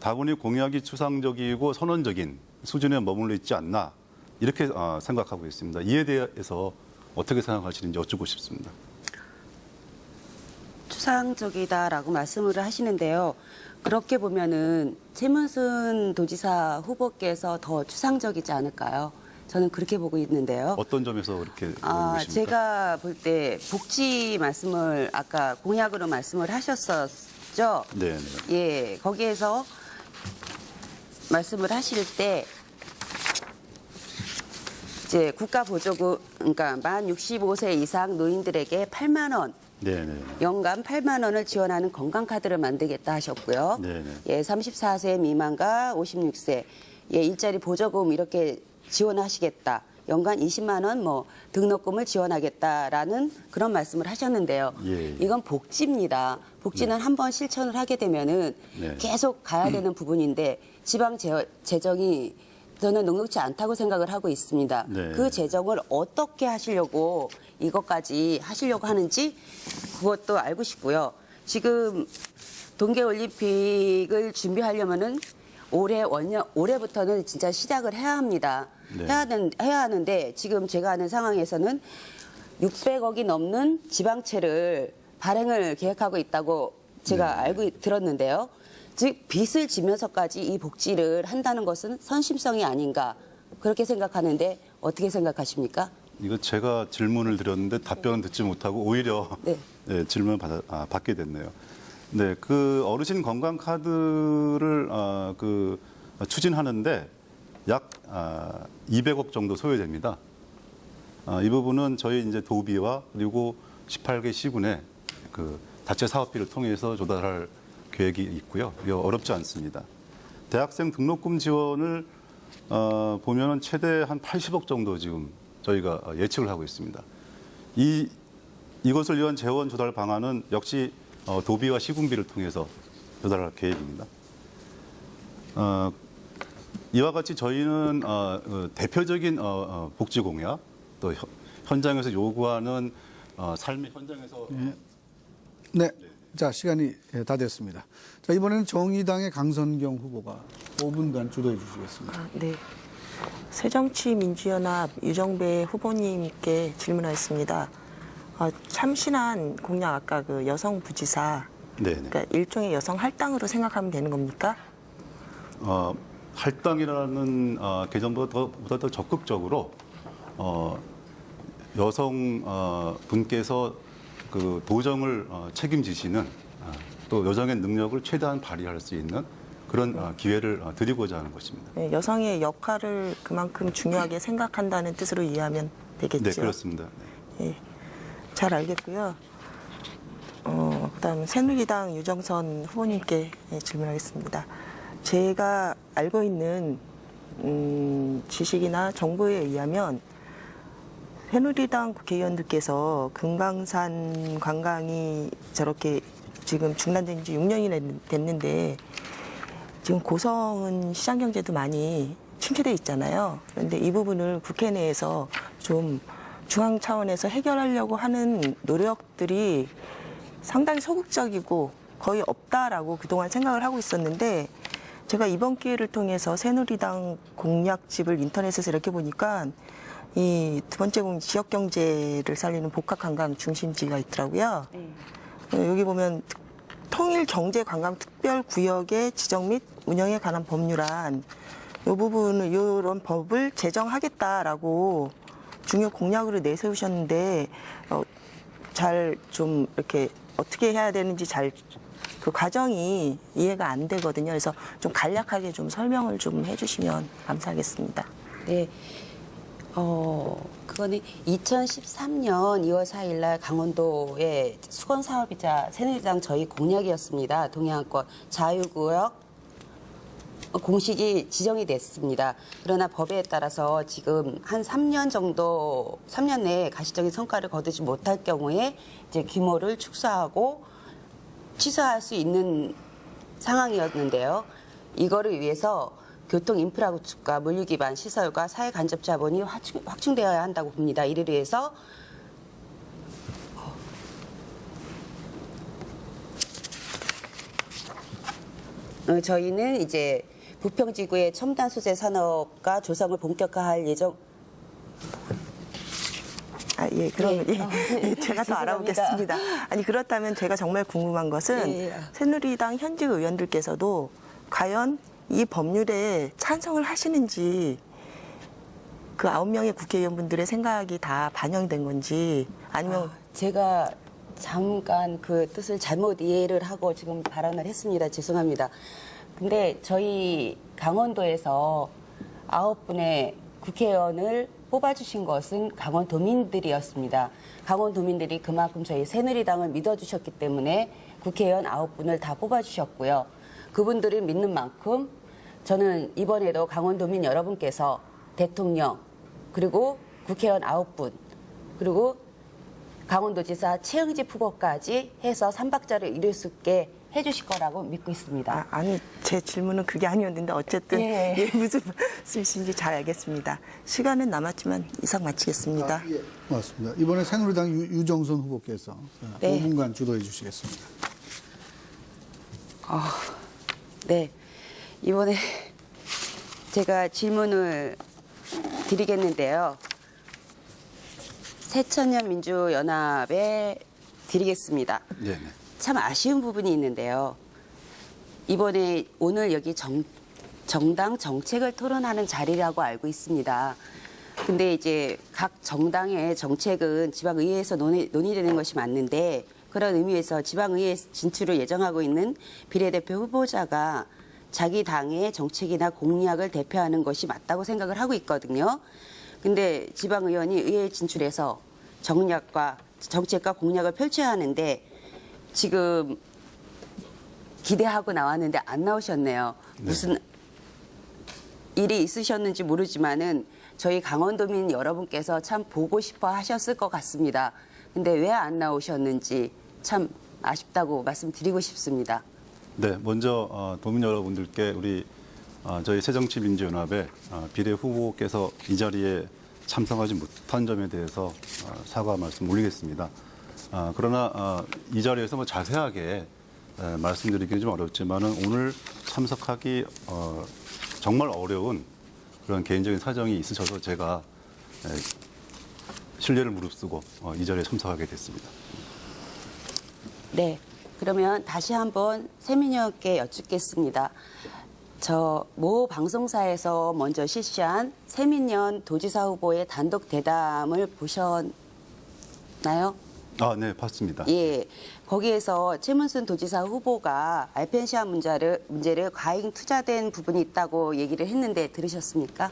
다분히 공약이 추상적이고 선언적인 수준에 머물러 있지 않나 이렇게 생각하고 있습니다. 이에 대해서 어떻게 생각하시는지 여쭙고 싶습니다. 추상적이다라고 말씀을 하시는데요. 그렇게 보면은 최문순 도지사 후보께서 더 추상적이지 않을까요? 저는 그렇게 보고 있는데요. 어떤 점에서 그렇게 보고 계십니까? 제가 볼 때 복지 말씀을 아까 공약으로 말씀을 하셨었죠. 네. 예, 거기에서 말씀을 하실 때 이제 국가 보조금 그러니까 만 65세 이상 노인들에게 8만 원 네네. 연간 8만 원을 지원하는 건강카드를 만들겠다 하셨고요. 네네. 예, 34세 미만과 56세 예, 일자리 보조금 이렇게 지원하시겠다. 연간 20만 원 뭐 등록금을 지원하겠다라는 그런 말씀을 하셨는데요. 예. 이건 복지입니다. 복지는 한 번 실천을 하게 되면은 네. 계속 가야 되는 부분인데 지방 재정이 저는 녹록지 않다고 생각을 하고 있습니다. 네. 그 재정을 어떻게 하시려고 이것까지 하시려고 하는지 그것도 알고 싶고요. 지금 동계올림픽을 준비하려면은 올해부터는 진짜 시작을 해야 합니다. 네. 해야 하는데 지금 제가 아는 상황에서는 600억이 넘는 지방채를 발행을 계획하고 있다고 제가 들었는데요. 즉 빚을 지면서까지 이 복지를 한다는 것은 선심성이 아닌가 그렇게 생각하는데 어떻게 생각하십니까? 이거 제가 질문을 드렸는데 답변은 듣지 못하고 오히려 네. 네, 질문을 받게 됐네요. 네, 어르신 건강 카드를 추진하는데 약 200억 정도 소요됩니다. 이 부분은 저희 이제 도비와 그리고 18개 시군의 자체 사업비를 통해서 조달할 계획이 있고요. 이거 어렵지 않습니다. 대학생 등록금 지원을 보면은 최대 한 80억 정도 지금 저희가 예측을 하고 있습니다. 이것을 위한 재원 조달 방안은 역시 도비와 시군비를 통해서 조달할 계획입니다. 이와 같이 저희는 대표적인 복지 공약 또 현장에서 요구하는 삶의 현장에서 네. 자, 시간이 다 됐습니다. 자, 이번에는 정의당의 강선경 후보가 5분간 주도해 주시겠습니다. 네. 새정치민주연합 유정배 후보님께 질문하겠습니다. 참신한 공약 아까 여성 부지사, 네네. 그러니까 일종의 여성 할당으로 생각하면 되는 겁니까? 할당이라는 개념보다 더 적극적으로 여성 분께서 도정을 책임지시는 또 여성의 능력을 최대한 발휘할 수 있는 그런 기회를 드리고자 하는 것입니다. 네, 여성의 역할을 그만큼 중요하게 생각한다는 뜻으로 이해하면 되겠죠. 네, 그렇습니다. 네. 예, 잘 알겠고요. 그다음 새누리당 유정선 후보님께 질문하겠습니다. 제가 알고 있는 지식이나 정보에 의하면 새누리당 국회의원들께서 금강산 관광이 저렇게 지금 중단된 지 6년이 됐는데 지금 고성은 시장 경제도 많이 침체돼 있잖아요. 그런데 이 부분을 국회 내에서 좀 중앙 차원에서 해결하려고 하는 노력들이 상당히 소극적이고 거의 없다라고 그동안 생각을 하고 있었는데 제가 이번 기회를 통해서 새누리당 공약집을 인터넷에서 이렇게 보니까 이 두 번째 공 지역 경제를 살리는 복합 관광 중심지가 있더라고요. 여기 보면 통일 경제 관광 특별 구역의 지정 및 운영에 관한 법률안 이 부분을 이런 법을 제정하겠다라고 중요 공약으로 내세우셨는데 잘 좀 이렇게 어떻게 해야 되는지 잘 그 과정이 이해가 안 되거든요. 그래서 좀 간략하게 좀 설명을 좀 해주시면 감사하겠습니다. 네. 그거는 2013년 2월 4일 날 강원도의 수건 사업이자 새누리당 저희 공약이었습니다. 동해안권 자유구역 공식이 지정이 됐습니다. 그러나 법에 따라서 지금 한 3년 내에 가시적인 성과를 거두지 못할 경우에 이제 규모를 축소하고 취소할 수 있는 상황이었는데요. 이거를 위해서 교통 인프라 구축과 물류 기반 시설과 사회 간접 자본이 확충되어야 한다고 봅니다. 이를 위해서 저희는 이제 부평지구의 첨단 소재 산업과 조성을 본격화할 예정. 예, 그러면 네. 예, 제가 더 죄송합니다. 알아보겠습니다. 아니 그렇다면 제가 정말 궁금한 것은 예. 새누리당 현직 의원들께서도 과연 이 법률에 찬성을 하시는지 그 9명의 국회의원분들의 생각이 다 반영된 건지 아니면 제가 잠깐 그 뜻을 잘못 이해를 하고 지금 발언을 했습니다. 죄송합니다. 근데 저희 강원도에서 9분의 국회의원을 뽑아주신 것은 강원도민들이었습니다. 강원도민들이 그만큼 저희 새누리당을 믿어주셨기 때문에 국회의원 9분을 다 뽑아주셨고요. 그분들을 믿는 만큼 저는 이번에도 강원도민 여러분께서 대통령 그리고 국회의원 9분 그리고 강원도지사 최응집 후보까지 해서 3박자를 이룰 수 있게 해주실 거라고 믿고 있습니다. 아니 제 질문은 그게 아니었는데 어쨌든 예. 예, 무슨 말씀이신지 잘 알겠습니다. 시간은 남았지만 이상 마치겠습니다. 예, 고맙습니다. 이번에 새누리당 유정선 후보께서 네. 5분간 주도해 주시겠습니다. 네, 이번에 제가 질문을 드리겠는데요. 새천년민주연합에 드리겠습니다. 네. 참 아쉬운 부분이 있는데요. 이번에 오늘 여기 정당 정책을 토론하는 자리라고 알고 있습니다. 근데 이제 각 정당의 정책은 지방의회에서 논의되는 것이 맞는데 그런 의미에서 지방의회 진출을 예정하고 있는 비례대표 후보자가 자기 당의 정책이나 공약을 대표하는 것이 맞다고 생각을 하고 있거든요. 근데 지방의원이 의회에 진출해서 정책과 공약을 펼쳐야 하는데 지금 기대하고 나왔는데 안 나오셨네요. 네. 무슨 일이 있으셨는지 모르지만은 저희 강원도민 여러분께서 참 보고 싶어 하셨을 것 같습니다. 근데 왜 안 나오셨는지 참 아쉽다고 말씀드리고 싶습니다. 네, 먼저 도민 여러분들께 우리 저희 새정치민주연합의 비례 후보께서 이 자리에 참석하지 못한 점에 대해서 사과 말씀 올리겠습니다. 그러나 이 자리에서 뭐 자세하게 말씀드리기는 좀 어렵지만은 오늘 참석하기 정말 어려운 그런 개인적인 사정이 있으셔서 제가 신뢰를 무릅쓰고 이 자리에 참석하게 됐습니다. 네, 그러면 다시 한번 세민이형께 여쭙겠습니다. 저 모 방송사에서 먼저 실시한 세민연 도지사 후보의 단독 대담을 보셨나요? 네, 봤습니다. 예, 거기에서 최문순 도지사 후보가 알펜시아 문제를 과잉 투자된 부분이 있다고 얘기를 했는데 들으셨습니까?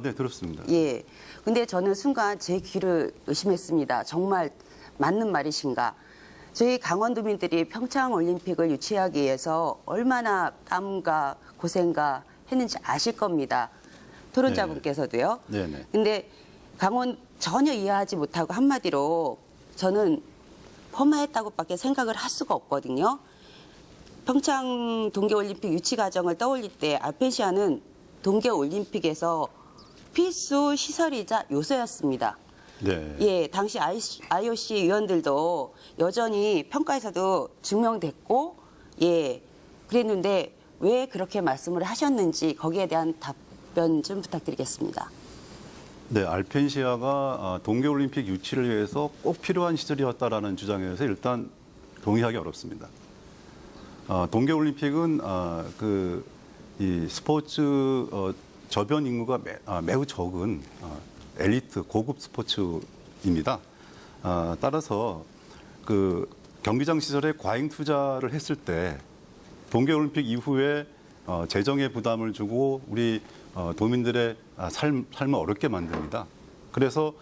네, 들었습니다. 예. 근데 저는 순간 제 귀를 의심했습니다. 정말 맞는 말이신가? 저희 강원도민들이 평창올림픽을 유치하기 위해서 얼마나 땀과 고생과 했는지 아실 겁니다. 토론자분께서도요. 네네. 근데 강원 전혀 이해하지 못하고 한마디로 저는 폄하했다고밖에 생각을 할 수가 없거든요. 평창 동계올림픽 유치 과정을 떠올릴 때 알펜시아는 동계올림픽에서 필수 시설이자 요소였습니다. 네. 예, 당시 IOC 위원들도 여전히 평가에서도 증명됐고, 예, 그랬는데 왜 그렇게 말씀을 하셨는지 거기에 대한 답변 좀 부탁드리겠습니다. 네, 알펜시아가 동계올림픽 유치를 위해서 꼭 필요한 시설이었다라는 주장에서 일단 동의하기 어렵습니다. 동계올림픽은 이 스포츠 저변 인구가 매우 적은 엘리트 고급 스포츠입니다. 따라서 그 경기장 시설에 과잉 투자를 했을 때 동계올림픽 이후에 재정의 부담을 주고 우리 도민들의 삶을 어렵게 만듭니다. 그래서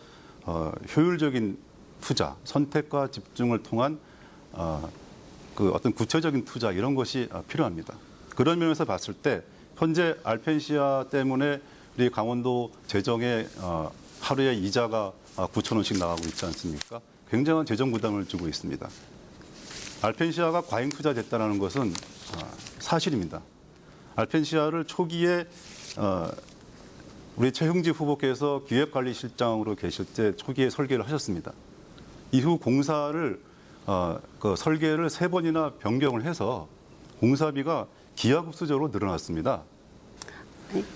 효율적인 투자, 선택과 집중을 통한 그 어떤 구체적인 투자 이런 것이 필요합니다. 그런 면에서 봤을 때 현재 알펜시아 때문에 우리 강원도 재정에 하루에 이자가 9,000원씩 나가고 있지 않습니까? 굉장한 재정 부담을 주고 있습니다. 알펜시아가 과잉 투자됐다는 것은 사실입니다. 알펜시아를 초기에 우리 최흥지 후보께서 기획관리실장으로 계실 때 초기에 설계를 하셨습니다. 이후 공사를 그 설계를 3번이나 변경을 해서 공사비가 기하급수적으로 늘어났습니다.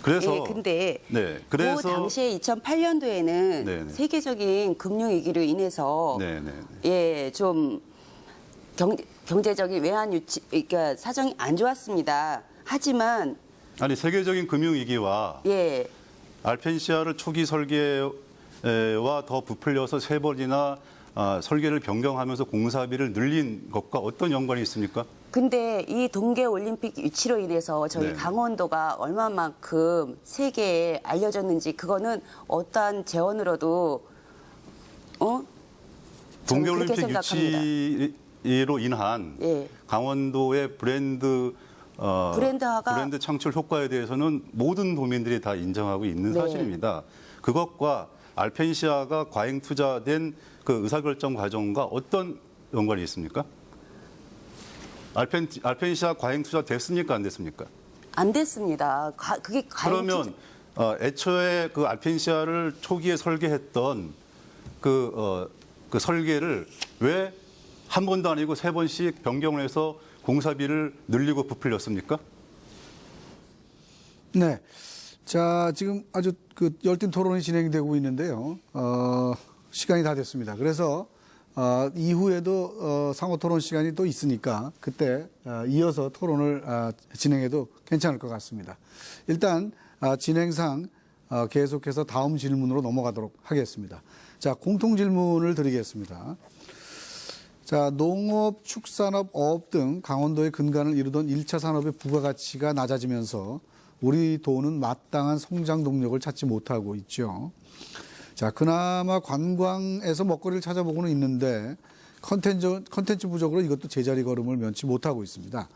그래서 예, 근데 네, 그 그래서 당시에 2008년도에는 네네. 세계적인 금융위기로 인해서 네네. 예, 좀 경제적인 외환 유치, 그러니까 사정이 안 좋았습니다. 하지만 아니 세계적인 금융 위기와 예, 알펜시아를 초기 설계와 더 부풀려서 3번이나 설계를 변경하면서 공사비를 늘린 것과 어떤 연관이 있습니까? 근데 이 동계올림픽 유치로 인해서 저희 네. 강원도가 얼마만큼 세계에 알려졌는지 그거는 어떠한 재원으로도 저는 그렇게 동계올림픽 생각합니다. 유치로 인한 예. 강원도의 브랜드화가 브랜드 창출 효과에 대해서는 모든 도민들이 다 인정하고 있는 네. 사실입니다. 그것과 알펜시아가 과잉 투자된 그 의사결정 과정과 어떤 연관이 있습니까? 알펜시아 과잉 투자 됐습니까? 안 됐습니까? 안 됐습니다. 그게 그러면 애초에 그 알펜시아를 초기에 설계했던 그 설계를 왜 한 번도 아니고 3번씩 변경을 해서 공사비를 늘리고 부풀렸습니까? 네. 자, 지금 아주 그 열띤 토론이 진행되고 있는데요. 시간이 다 됐습니다. 그래서 이후에도 상호 토론 시간이 또 있으니까 그때 이어서 토론을 진행해도 괜찮을 것 같습니다. 일단 진행상 계속해서 다음 질문으로 넘어가도록 하겠습니다. 자, 공통 질문을 드리겠습니다. 자, 농업, 축산업, 어업 등 강원도의 근간을 이루던 1차 산업의 부가가치가 낮아지면서 우리 도는 마땅한 성장 동력을 찾지 못하고 있죠. 자, 그나마 관광에서 먹거리를 찾아보고는 있는데 컨텐츠 부족으로 이것도 제자리 걸음을 면치 못하고 있습니다.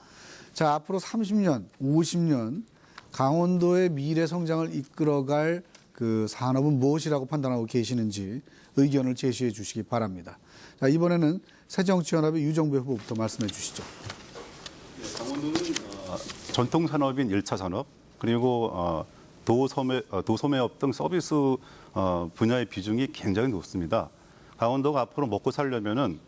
자, 앞으로 30년, 50년 강원도의 미래 성장을 이끌어갈 그 산업은 무엇이라고 판단하고 계시는지 의견을 제시해 주시기 바랍니다. 자, 이번에는 새정치연합의 유정배 후보부터 말씀해 주시죠. 강원도는 전통 산업인 1차 산업 그리고 도소매업 등 서비스 분야의 비중이 굉장히 높습니다. 강원도가 앞으로 먹고 살려면은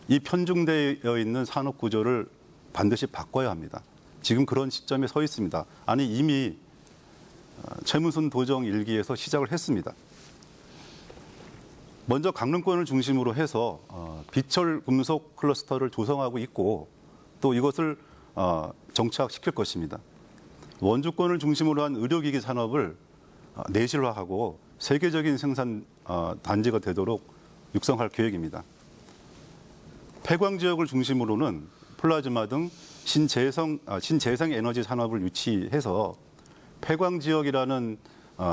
이 편중되어 있는 산업 구조를 반드시 바꿔야 합니다. 지금 그런 시점에 서 있습니다. 아니 이미 최문순 도정 일기에서 시작을 했습니다. 먼저 강릉권을 중심으로 해서 비철 금속 클러스터를 조성하고 있고 또 이것을 정착시킬 것입니다. 원주권을 중심으로 한 의료기기 산업을 내실화하고 세계적인 생산 단지가 되도록 육성할 계획입니다. 폐광 지역을 중심으로는 플라즈마 등 신재생 에너지 산업을 유치해서 폐광 지역이라는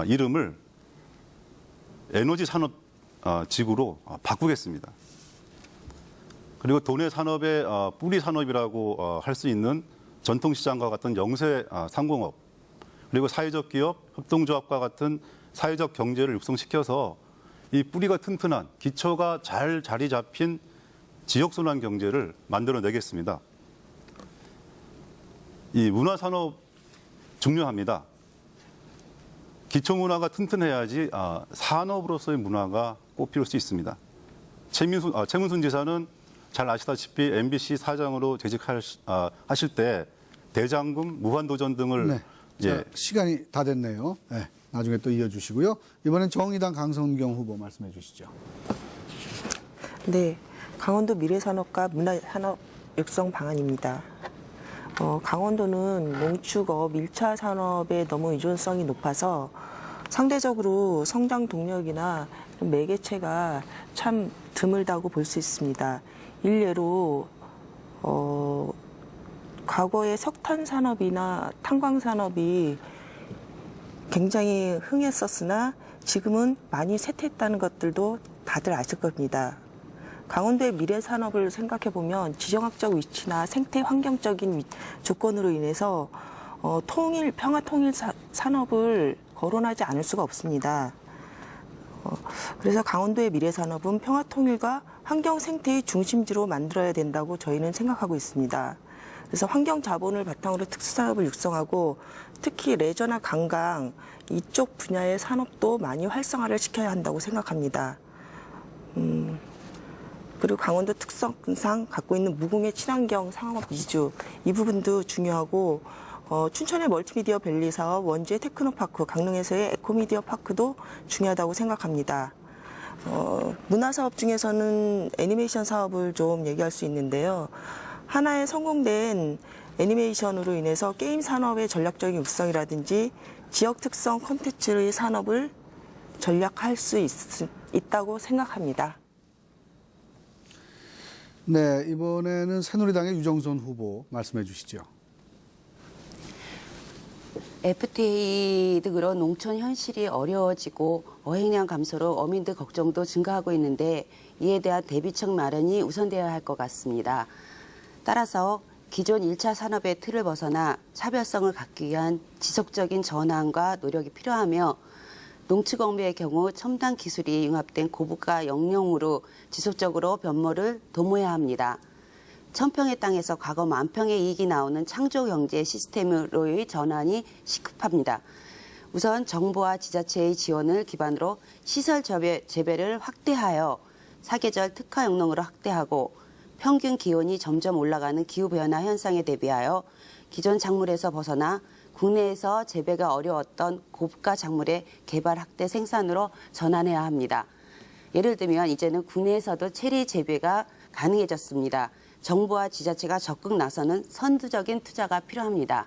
이름을 에너지 산업 지구로 바꾸겠습니다. 그리고 도내 산업의 뿌리 산업이라고 할 수 있는 전통시장과 같은 영세 상공업 그리고 사회적 기업, 협동조합과 같은 사회적 경제를 육성시켜서 이 뿌리가 튼튼한 기초가 잘 자리 잡힌 지역순환 경제를 만들어내겠습니다. 이 문화산업 중요합니다. 기초문화가 튼튼해야지 산업으로서의 문화가 꽃피울 수 있습니다. 최문순 지사는 잘 아시다시피 MBC 사장으로 재직하실 때 대장금, 무한도전 등을 네. 자, 시간이 다 됐네요. 네, 나중에 또 이어주시고요. 이번엔 정의당 강성경 후보 말씀해 주시죠. 네, 강원도 미래산업과 문화산업 육성 방안입니다. 강원도는 농축업, 1차 산업에 너무 의존성이 높아서 상대적으로 성장 동력이나 매개체가 참 드물다고 볼 수 있습니다. 일례로 과거에 석탄 산업이나 탄광 산업이 굉장히 흥했었으나 지금은 많이 쇠퇴했다는 것들도 다들 아실 겁니다. 강원도의 미래 산업을 생각해 보면 지정학적 위치나 생태 환경적인 조건으로 인해서 평화 통일 산업을 거론하지 않을 수가 없습니다. 그래서 강원도의 미래 산업은 평화 통일과 환경 생태의 중심지로 만들어야 된다고 저희는 생각하고 있습니다. 그래서 환경 자본을 바탕으로 특수산업을 육성하고 특히 레저나 관광 이쪽 분야의 산업도 많이 활성화를 시켜야 한다고 생각합니다. 그리고 강원도 특성상 갖고 있는 무공해 친환경 상업 이주 이 부분도 중요하고 춘천의 멀티미디어 밸리 사업, 원주의 테크노파크, 강릉에서의 에코미디어 파크도 중요하다고 생각합니다. 문화사업 중에서는 애니메이션 사업을 좀 얘기할 수 있는데요. 하나의 성공된 애니메이션으로 인해서 게임 산업의 전략적인 육성이라든지 지역 특성 콘텐츠의 산업을 전략할 수 있다고 생각합니다. 네, 이번에는 새누리당의 유정선 후보 말씀해 주시죠. FTA 등으로 농촌 현실이 어려워지고 어획량 감소로 어민들 걱정도 증가하고 있는데 이에 대한 대비책 마련이 우선되어야 할 것 같습니다. 따라서 기존 1차 산업의 틀을 벗어나 차별성을 갖기 위한 지속적인 전환과 노력이 필요하며 농축업의 경우 첨단 기술이 융합된 고부가 영농으로 지속적으로 변모를 도모해야 합니다. 천평의 땅에서 과거 만평의 이익이 나오는 창조 경제 시스템으로의 전환이 시급합니다. 우선 정부와 지자체의 지원을 기반으로 시설 재배를 확대하여 사계절 특화 영농으로 확대하고 평균 기온이 점점 올라가는 기후변화 현상에 대비하여 기존 작물에서 벗어나 국내에서 재배가 어려웠던 고부가 작물의 개발 확대 생산으로 전환해야 합니다. 예를 들면 이제는 국내에서도 체리 재배가 가능해졌습니다. 정부와 지자체가 적극 나서는 선두적인 투자가 필요합니다.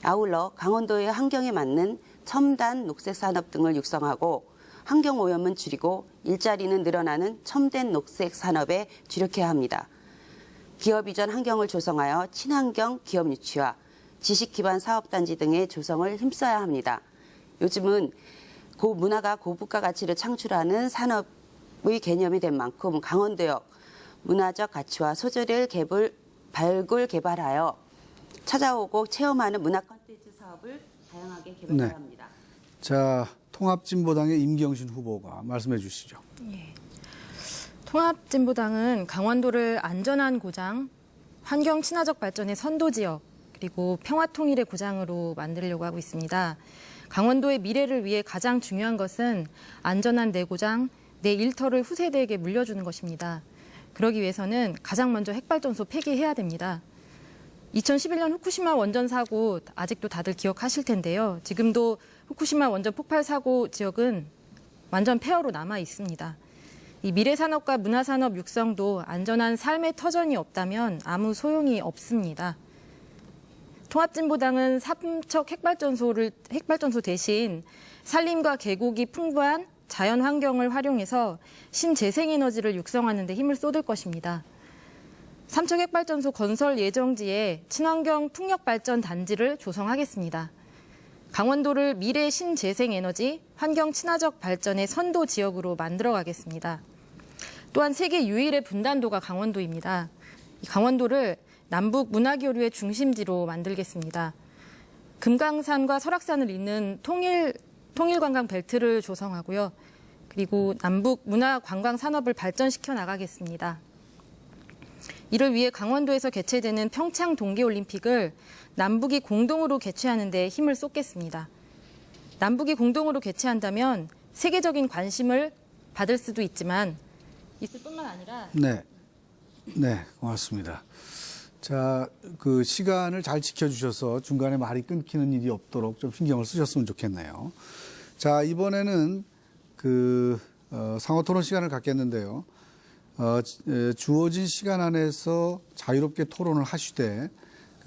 아울러 강원도의 환경에 맞는 첨단 녹색 산업 등을 육성하고 환경오염은 줄이고 일자리는 늘어나는 첨단 녹색 산업에 주력해야 합니다. 기업 이전 환경을 조성하여 친환경 기업 유치와 지식 기반 사업단지 등의 조성을 힘써야 합니다. 요즘은 문화가 고부가 가치를 창출하는 산업의 개념이 된 만큼 강원도역 문화적 가치와 소재를 발굴 개발하여 찾아오고 체험하는 문화 콘텐츠 사업을 다양하게 개발해야 합니다. 자, 통합진보당의 임경신 후보가 말씀해 주시죠. 통합진보당은 강원도를 안전한 고장, 환경 친화적 발전의 선도지역, 그리고 평화통일의 고장으로 만들려고 하고 있습니다. 강원도의 미래를 위해 가장 중요한 것은 안전한 내 고장, 내 일터를 후세대에게 물려주는 것입니다. 그러기 위해서는 가장 먼저 핵발전소 폐기해야 됩니다. 2011년 후쿠시마 원전 사고 아직도 다들 기억하실 텐데요. 지금도 후쿠시마 원전 폭발 사고 지역은 완전 폐허로 남아 있습니다. 이 미래산업과 문화산업 육성도 안전한 삶의 터전이 없다면 아무 소용이 없습니다. 통합진보당은 삼척 핵발전소 대신 산림과 계곡이 풍부한 자연 환경을 활용해서 신재생에너지를 육성하는 데 힘을 쏟을 것입니다. 삼척 핵발전소 건설 예정지에 친환경 풍력발전 단지를 조성하겠습니다. 강원도를 미래 신재생에너지 환경 친화적 발전의 선도 지역으로 만들어가겠습니다. 또한 세계 유일의 분단도가 강원도입니다. 이 강원도를 남북 문화교류의 중심지로 만들겠습니다. 금강산과 설악산을 잇는 통일관광 벨트를 조성하고요. 그리고 남북 문화 관광 산업을 발전시켜 나가겠습니다. 이를 위해 강원도에서 개최되는 평창 동계올림픽을 남북이 공동으로 개최하는 데 힘을 쏟겠습니다. 남북이 공동으로 개최한다면 세계적인 관심을 받을 수도 있지만 있을 뿐만 아니라 네. 네, 고맙습니다. 자, 그 시간을 잘 지켜주셔서 중간에 말이 끊기는 일이 없도록 좀 신경을 쓰셨으면 좋겠네요. 자, 이번에는 상호 토론 시간을 갖겠는데요. 주어진 시간 안에서 자유롭게 토론을 하시되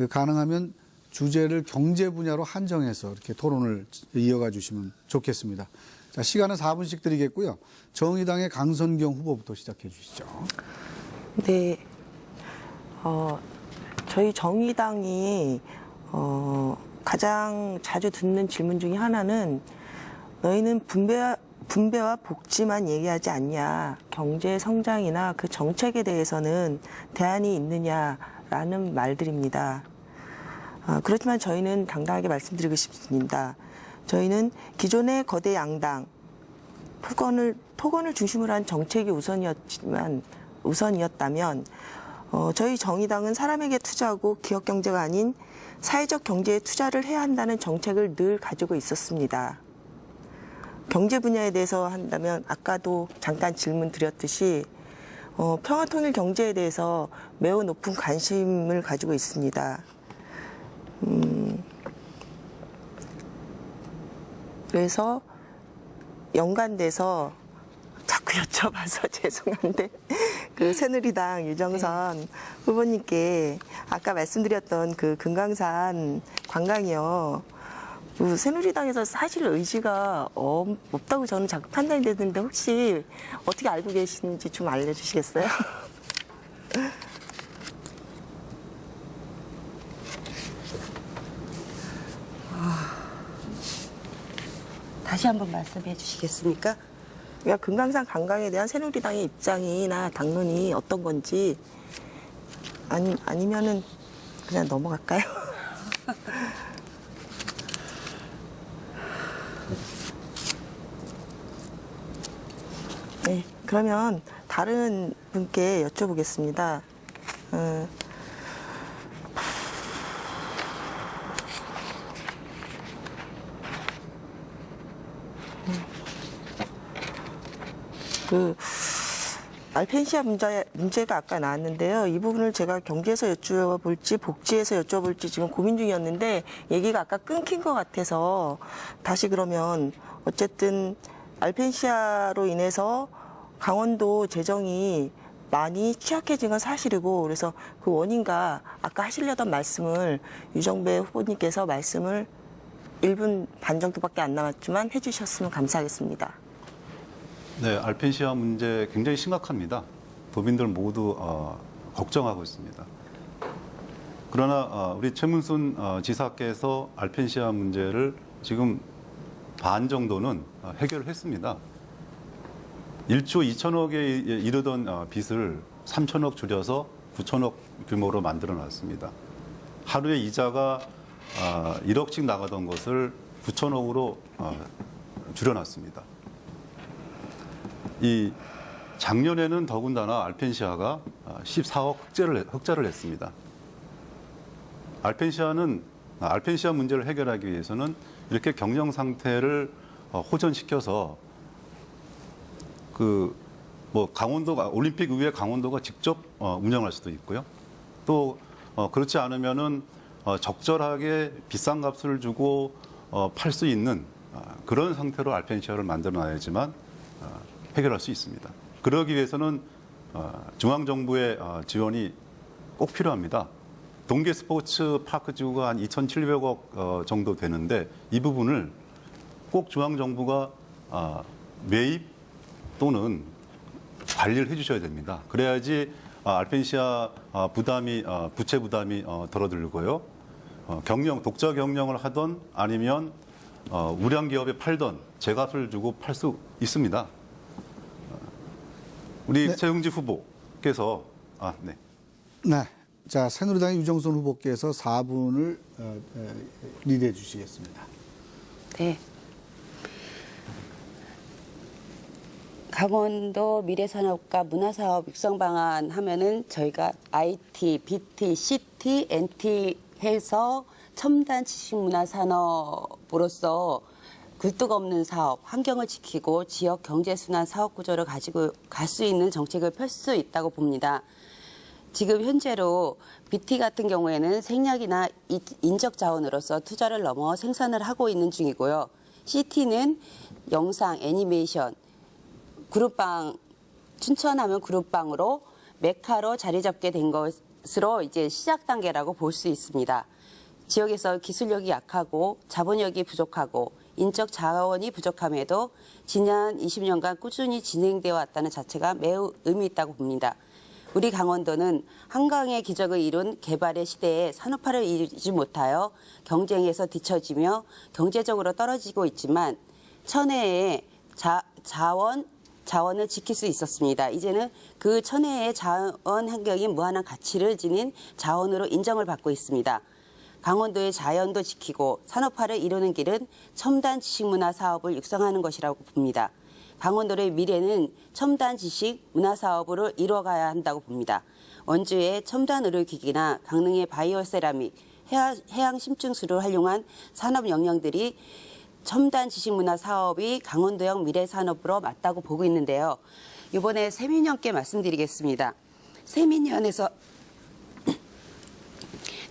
가능하면 주제를 경제 분야로 한정해서 이렇게 토론을 이어가 주시면 좋겠습니다. 자, 시간은 4분씩 드리겠고요. 정의당의 강선경 후보부터 시작해 주시죠. 네. 저희 정의당이 가장 자주 듣는 질문 중에 하나는 너희는 분배와 복지만 얘기하지 않냐. 경제 성장이나 그 정책에 대해서는 대안이 있느냐라는 말들입니다. 그렇지만 저희는 당당하게 말씀드리고 싶습니다. 저희는 기존의 거대 양당, 토건을 중심으로 한 정책이 우선이었다면 저희 정의당은 사람에게 투자하고 기업 경제가 아닌 사회적 경제에 투자를 해야 한다는 정책을 늘 가지고 있었습니다. 경제 분야에 대해서 한다면 아까도 잠깐 질문 드렸듯이 평화통일 경제에 대해서 매우 높은 관심을 가지고 있습니다. 그래서 연관돼서 자꾸 여쭤봐서 죄송한데 새누리당 유정선 후보님께 아까 말씀드렸던 금강산 관광이요. 새누리당에서 사실 의지가 없다고 저는 자꾸 판단이 되는데 혹시 어떻게 알고 계시는지 좀 알려주시겠어요? 다시 한번 말씀해 주시겠습니까? 그러니까 금강산 관광에 대한 새누리당의 입장이나 당론이 어떤 건지 아니면은 그냥 넘어갈까요? 네, 그러면 다른 분께 여쭤보겠습니다. 알펜시아 문제가 아까 나왔는데요. 이 부분을 제가 경제에서 여쭤볼지 복지에서 여쭤볼지 지금 고민 중이었는데 얘기가 아까 끊긴 것 같아서 다시 그러면 어쨌든 알펜시아로 인해서 강원도 재정이 많이 취약해진 건 사실이고 그래서 그 원인과 아까 하시려던 말씀을 유정배 후보님께서 말씀을 1분 반 정도밖에 안 남았지만 해주셨으면 감사하겠습니다. 네, 알펜시아 문제 굉장히 심각합니다. 도민들 모두 걱정하고 있습니다. 그러나 우리 최문순 지사께서 알펜시아 문제를 지금 반 정도는 해결했습니다. 1조 2천억에 이르던 빚을 3천억 줄여서 9천억 규모로 만들어 놨습니다. 하루에 이자가 1억씩 나가던 것을 9천억으로 줄여놨습니다. 이 작년에는 더군다나 알펜시아가 14억 흑자를 했습니다. 알펜시아 문제를 해결하기 위해서는 이렇게 경영 상태를 호전시켜서 강원도가 올림픽 이후에 강원도가 직접 운영할 수도 있고요. 또 그렇지 않으면은 적절하게 비싼 값을 주고 팔 수 있는 그런 상태로 알펜시아를 만들어놔야지만 해결할 수 있습니다. 그러기 위해서는 중앙정부의 지원이 꼭 필요합니다. 동계 스포츠 파크 지구가 한 2,700억 정도 되는데 이 부분을 꼭 중앙정부가 매입 또는 관리를 해주셔야 됩니다. 그래야지 알펜시아 부채 부담이 덜어들고요. 독자 경영을 하던 아니면 우량 기업에 팔던 제값을 주고 팔 수 있습니다. 우리 네. 최흥지 후보께서 네. 네. 자, 새누리당의 유정선 후보께서 4분을 리드해 주시겠습니다. 네. 강원도 미래산업과 문화사업 육성 방안 하면은 저희가 IT, BT, CT, NT 해서 첨단 지식문화산업으로서 굴뚝 없는 사업, 환경을 지키고 지역 경제순환 사업 구조를 가지고 갈 수 있는 정책을 펼 수 있다고 봅니다. 지금 현재로 BT 같은 경우에는 생략이나 인적 자원으로서 투자를 넘어 생산을 하고 있는 중이고요. CT는 영상, 애니메이션, 그룹방, 춘천하면 그룹방으로 메카로 자리 잡게 된 것으로 이제 시작 단계라고 볼 수 있습니다. 지역에서 기술력이 약하고 자본력이 부족하고 인적 자원이 부족함에도 지난 20년간 꾸준히 진행되어 왔다는 자체가 매우 의미 있다고 봅니다. 우리 강원도는 한강의 기적을 이룬 개발의 시대에 산업화를 이루지 못하여 경쟁에서 뒤처지며 경제적으로 떨어지고 있지만 천혜의 자원을 지킬 수 있었습니다. 이제는 그 천혜의 자원 환경이 무한한 가치를 지닌 자원으로 인정을 받고 있습니다. 강원도의 자연도 지키고 산업화를 이루는 길은 첨단 지식문화 사업을 육성하는 것이라고 봅니다. 강원도의 미래는 첨단 지식 문화 사업으로 이루어가야 한다고 봅니다. 원주의 첨단 의료기기나 강릉의 바이오 세라믹, 해양 심층수를 활용한 산업 영역들이 첨단 지식문화 사업이 강원도형 미래산업으로 맞다고 보고 있는데요. 이번에 세민위원께 말씀드리겠습니다. 세민위원회에서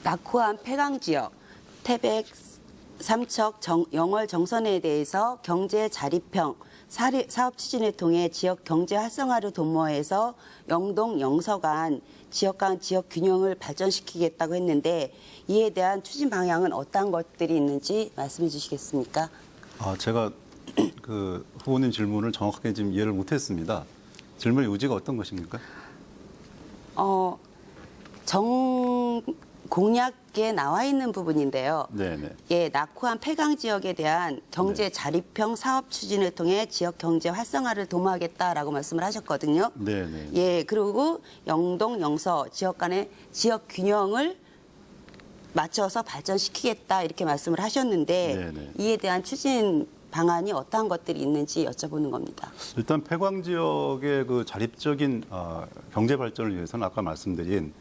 낙후한 폐강지역, 태백, 삼척, 영월 정선에 대해서 경제 자립형 사업 추진을 통해 지역 경제 활성화를 도모해서 영동, 영서 간 지역 간 지역 균형을 발전시키겠다고 했는데 이에 대한 추진 방향은 어떤 것들이 있는지 말씀해 주시겠습니까? 제가 그 후보님 질문을 정확하게 지금 이해를 못했습니다. 질문의 요지가 어떤 것입니까? 공약에 나와 있는 부분인데요. 네네. 예, 낙후한 폐강 지역에 대한 경제 자립형 사업 추진을 통해 지역 경제 활성화를 도모하겠다라고 말씀을 하셨거든요. 네네. 예, 그리고 영동, 영서 지역 간의 지역 균형을 맞춰서 발전시키겠다 이렇게 말씀을 하셨는데 네네. 이에 대한 추진 방안이 어떠한 것들이 있는지 여쭤보는 겁니다. 일단 폐광 지역의 그 자립적인 경제 발전을 위해서는 아까 말씀드린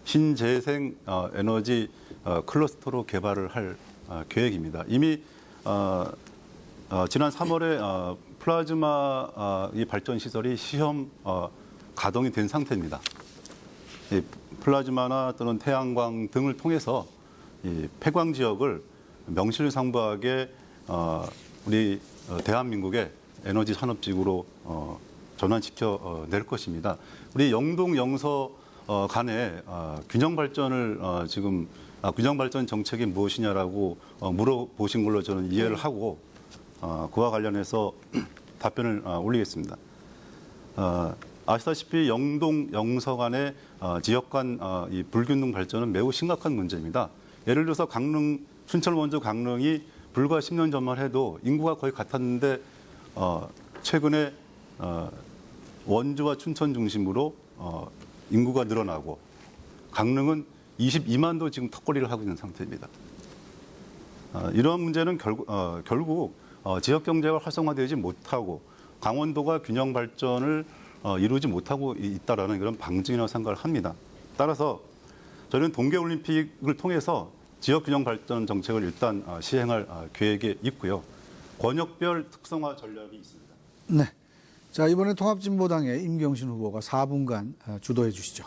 신재생 에너지 클러스터로 개발을 할 계획입니다. 이미 지난 3월에 플라즈마 이 발전 시설이 시험 가동이 된 상태입니다. 이 플라즈마나 또는 태양광 등을 통해서 이 폐광 지역을 명실상부하게 우리 대한민국의 에너지 산업지구로 전환시켜 낼 것입니다. 우리 영동 영서 간의 균형 발전을 지금 균형 발전 정책이 무엇이냐라고 물어보신 걸로 저는 이해를 하고 그와 관련해서 답변을 올리겠습니다. 아시다시피 영동 영서 간의 지역 간 이 불균등 발전은 매우 심각한 문제입니다. 예를 들어서 강릉 춘천 원주 강릉이 불과 10년 전만 해도 인구가 거의 같았는데 최근에 원주와 춘천 중심으로 인구가 늘어나고 강릉은 22만도 지금 턱걸이를 하고 있는 상태입니다. 이러한 문제는 결국 지역 경제가 활성화되지 못하고 강원도가 균형 발전을 이루지 못하고 있다라는 그런 방증이라고 생각을 합니다. 따라서 저는 동계올림픽을 통해서 지역균형 발전 정책을 일단 시행할 계획에 있고요. 권역별 특성화 전략이 있습니다. 네. 자, 이번에 통합진보당의 임경신 후보가 4분간 주도해 주시죠.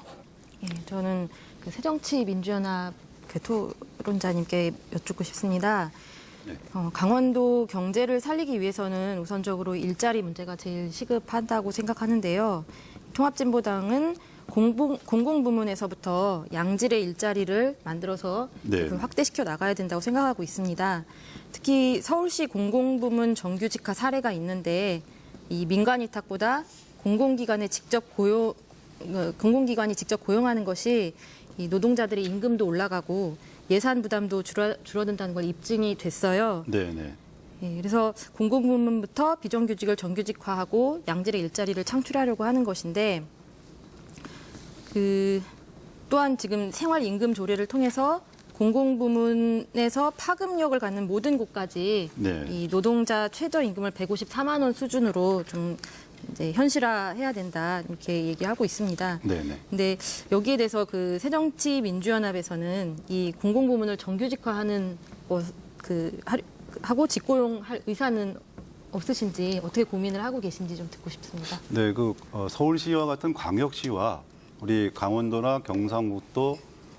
예, 저는 그 새정치민주연합 그 토론자님께 여쭙고 싶습니다. 네. 강원도 경제를 살리기 위해서는 우선적으로 일자리 문제가 제일 시급하다고 생각하는데요. 통합진보당은 공공부문에서부터 양질의 일자리를 만들어서 네. 그걸 확대시켜 나가야 된다고 생각하고 있습니다. 특히 서울시 공공부문 정규직화 사례가 있는데 이 민간 위탁보다 공공기관이 직접 고용하는 것이 이 노동자들의 임금도 올라가고 예산 부담도 줄어든다는 걸 입증이 됐어요. 네네. 예, 그래서 공공부문부터 비정규직을 정규직화하고 양질의 일자리를 창출하려고 하는 것인데 또한 지금 생활임금 조례를 통해서 공공부문에서 파급력을 갖는 모든 곳까지 네. 이 노동자 최저임금을 154만 원 수준으로 좀 이제 현실화해야 된다 이렇게 얘기하고 있습니다. 네네. 근데 여기에 대해서 그 새정치민주연합에서는 이 공공부문을 정규직화하는 하고 직고용할 의사는 없으신지 어떻게 고민을 하고 계신지 좀 듣고 싶습니다. 네, 서울시와 같은 광역시와 우리 강원도나 경상북도,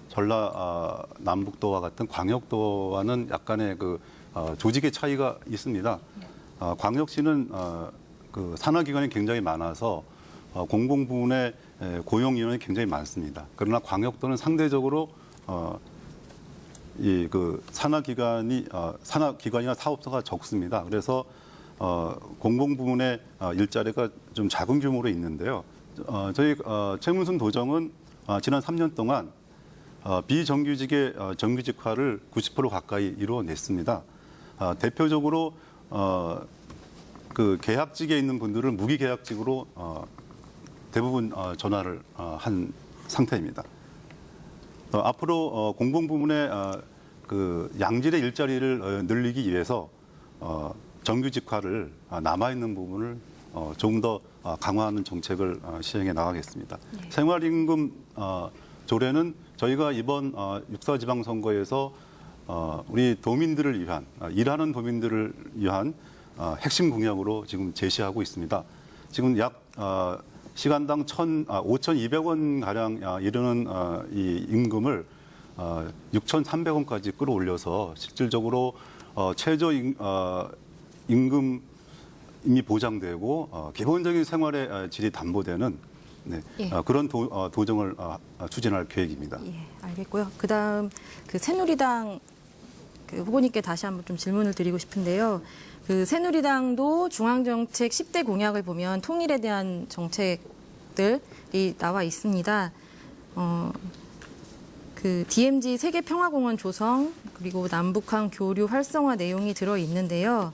전라남북도와 같은 광역도와는 약간의 조직의 차이가 있습니다. 광역시는 산하기관이 굉장히 많아서 공공부문의 고용 인원이 굉장히 많습니다. 그러나 광역도는 상대적으로 산하기관이나 사업소가 적습니다. 그래서 공공부문의 일자리가 좀 작은 규모로 있는데요. 저희 최문순 도정은 지난 3년 동안 비정규직의 정규직화를 90% 가까이 이루어냈습니다. 대표적으로 계약직에 있는 분들은 무기계약직으로 대부분 전환을 한 상태입니다. 앞으로 공공부문의 양질의 일자리를 늘리기 위해서 정규직화를 남아있는 부분을 조금 더 강화하는 정책을 시행해 나가겠습니다. 네. 생활임금 조례는 저희가 이번 육사지방선거에서 우리 도민들을 위한, 일하는 도민들을 위한 핵심 공약으로 지금 제시하고 있습니다. 지금 약 시간당 5,200원 가량 이르는 이 임금을 6,300원까지 끌어올려서 실질적으로 최저 임금이 보장되고 기본적인 생활의 질이 담보되는 예. 그런 도정을 추진할 계획입니다. 예, 알겠고요. 그다음 새누리당 후보님께 다시 한번 좀 질문을 드리고 싶은데요. 새누리당도 중앙정책 10대 공약을 보면 통일에 대한 정책들이 나와 있습니다. DMZ 세계평화공원 조성 그리고 남북한 교류 활성화 내용이 들어 있는데요.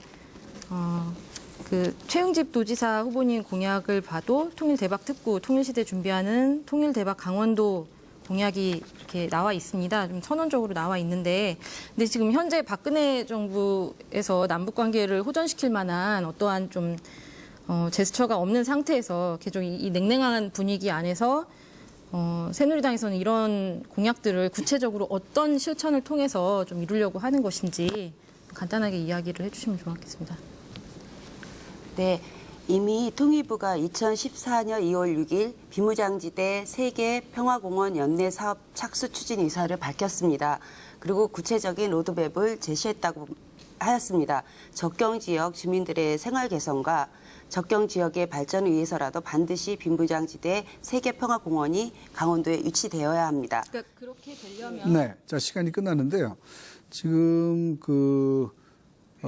최응집 도지사 후보님 공약을 봐도 통일대박 특구, 통일시대 준비하는 통일대박 강원도 공약이 이렇게 나와 있습니다. 좀 선언적으로 나와 있는데, 근데 지금 현재 박근혜 정부에서 남북 관계를 호전시킬 만한 어떠한 좀 제스처가 없는 상태에서 계속 이 냉랭한 분위기 안에서 새누리당에서는 이런 공약들을 구체적으로 어떤 실천을 통해서 좀 이루려고 하는 것인지 간단하게 이야기를 해주시면 좋겠습니다. 네, 이미 통일부가 2014년 2월 6일 비무장지대 세계 평화공원 연내 사업 착수 추진 의사를 밝혔습니다. 그리고 구체적인 로드맵을 제시했다고 하였습니다. 접경 지역 주민들의 생활 개선과 접경 지역의 발전을 위해서라도 반드시 비무장지대 세계 평화공원이 강원도에 위치되어야 합니다. 그러니까 그렇게 되려면 네, 자 시간이 끝났는데요. 지금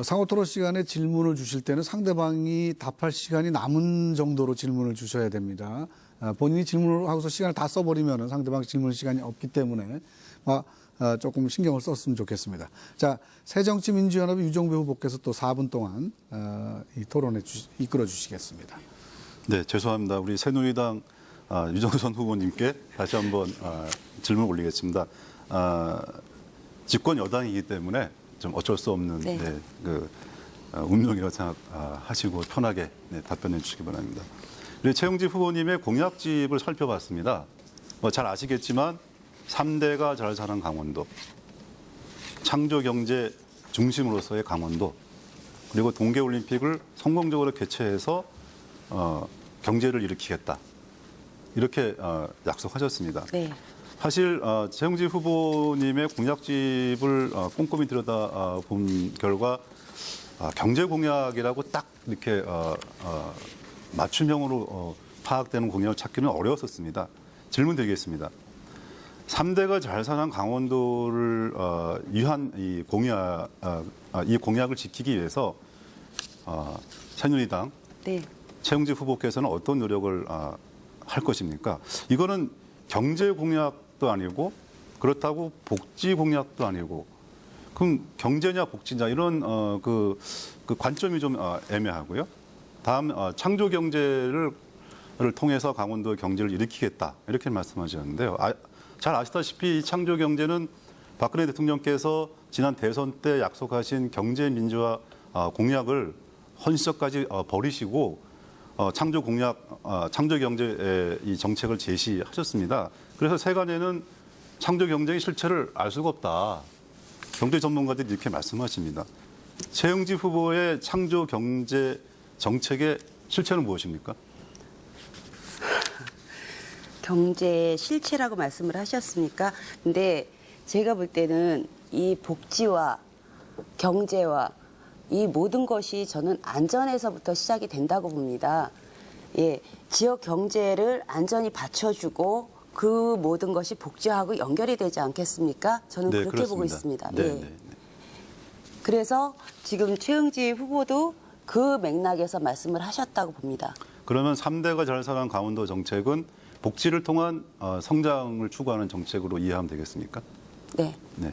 상호 토론 시간에 질문을 주실 때는 상대방이 답할 시간이 남은 정도로 질문을 주셔야 됩니다. 본인이 질문을 하고서 시간을 다 써버리면 상대방 질문 시간이 없기 때문에 조금 신경을 썼으면 좋겠습니다. 자, 새정치민주연합의 유정배 후보께서 또 4분 동안 이 토론에 이끌어 주시겠습니다. 네, 죄송합니다. 우리 새누리당 유정선 후보님께 다시 한번 질문을 올리겠습니다. 집권 여당이기 때문에 좀 어쩔 수 없는 네. 운명이라고 생각하시고 편하게 답변해 주시기 바랍니다. 우리 최응집 후보님의 공약집을 살펴봤습니다. 잘 아시겠지만 3대가 잘 사는 강원도, 창조경제 중심으로서의 강원도, 그리고 동계올림픽을 성공적으로 개최해서 경제를 일으키겠다. 이렇게 약속하셨습니다. 네. 사실 최응집 후보님의 공약집을 꼼꼼히 들여다본 결과 경제 공약이라고 딱 이렇게 맞춤형으로 파악되는 공약을 찾기는 어려웠었습니다. 질문 드리겠습니다. 3대가 잘 사는 강원도를 위한 이 공약을 지키기 위해서 새누리당 네. 최응집 후보께서는 어떤 노력을 할 것입니까? 이거는 경제 공약도 아니고 그렇다고 복지 공약도 아니고 그럼 경제냐 복지냐 이런 그 관점이 좀 애매하고요. 다음 창조 경제를 통해서 강원도의 경제를 일으키겠다 이렇게 말씀하셨는데요. 잘 아시다시피 창조 경제는 박근혜 대통령께서 지난 대선 때 약속하신 경제 민주화 공약을 헌시적까지 버리시고 창조 공약, 창조 경제 이 정책을 제시하셨습니다. 그래서 세간에는 창조 경제의 실체를 알 수가 없다. 경제 전문가들이 이렇게 말씀하십니다. 최영지 후보의 창조 경제 정책의 실체는 무엇입니까? 경제의 실체라고 말씀을 하셨으니까. 근데 제가 볼 때는 이 복지와 경제와 이 모든 것이 저는 안전에서부터 시작이 된다고 봅니다. 예, 지역 경제를 안전히 받쳐주고 그 모든 것이 복지하고 연결이 되지 않겠습니까? 저는 네, 그렇게 그렇습니다. 보고 있습니다. 네, 예. 네, 네. 그래서 지금 최영지 후보도 그 맥락에서 말씀을 하셨다고 봅니다. 그러면 3대가 잘 사는 강원도 정책은 복지를 통한 성장을 추구하는 정책으로 이해하면 되겠습니까? 네. 네.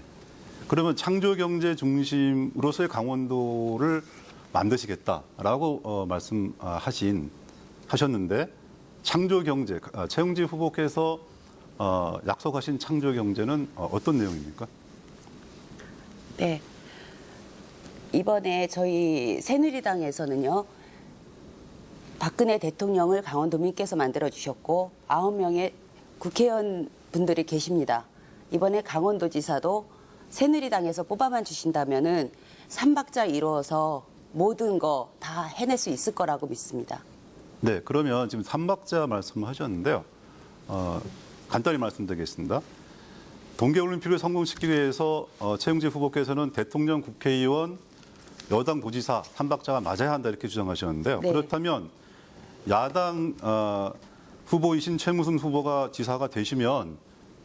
그러면 창조 경제 중심으로서의 강원도를 만드시겠다라고 하셨는데 창조 경제 최영지 후보께서 약속하신 창조 경제는 어떤 내용입니까? 네. 이번에 저희 새누리당에서는요. 박근혜 대통령을 강원도민께서 만들어주셨고 9명의 국회의원 분들이 계십니다. 이번에 강원도지사도 새누리당에서 뽑아만 주신다면은 3박자 이루어서 모든 거 다 해낼 수 있을 거라고 믿습니다. 네, 그러면 지금 3박자 말씀하셨는데요. 간단히 말씀드리겠습니다. 동계올림픽을 성공시키기 위해서 최영지 후보께서는 대통령, 국회의원, 여당 도지사 3박자가 맞아야 한다 이렇게 주장하셨는데요. 네. 그렇다면 야당 후보이신 최무순 후보가 지사가 되시면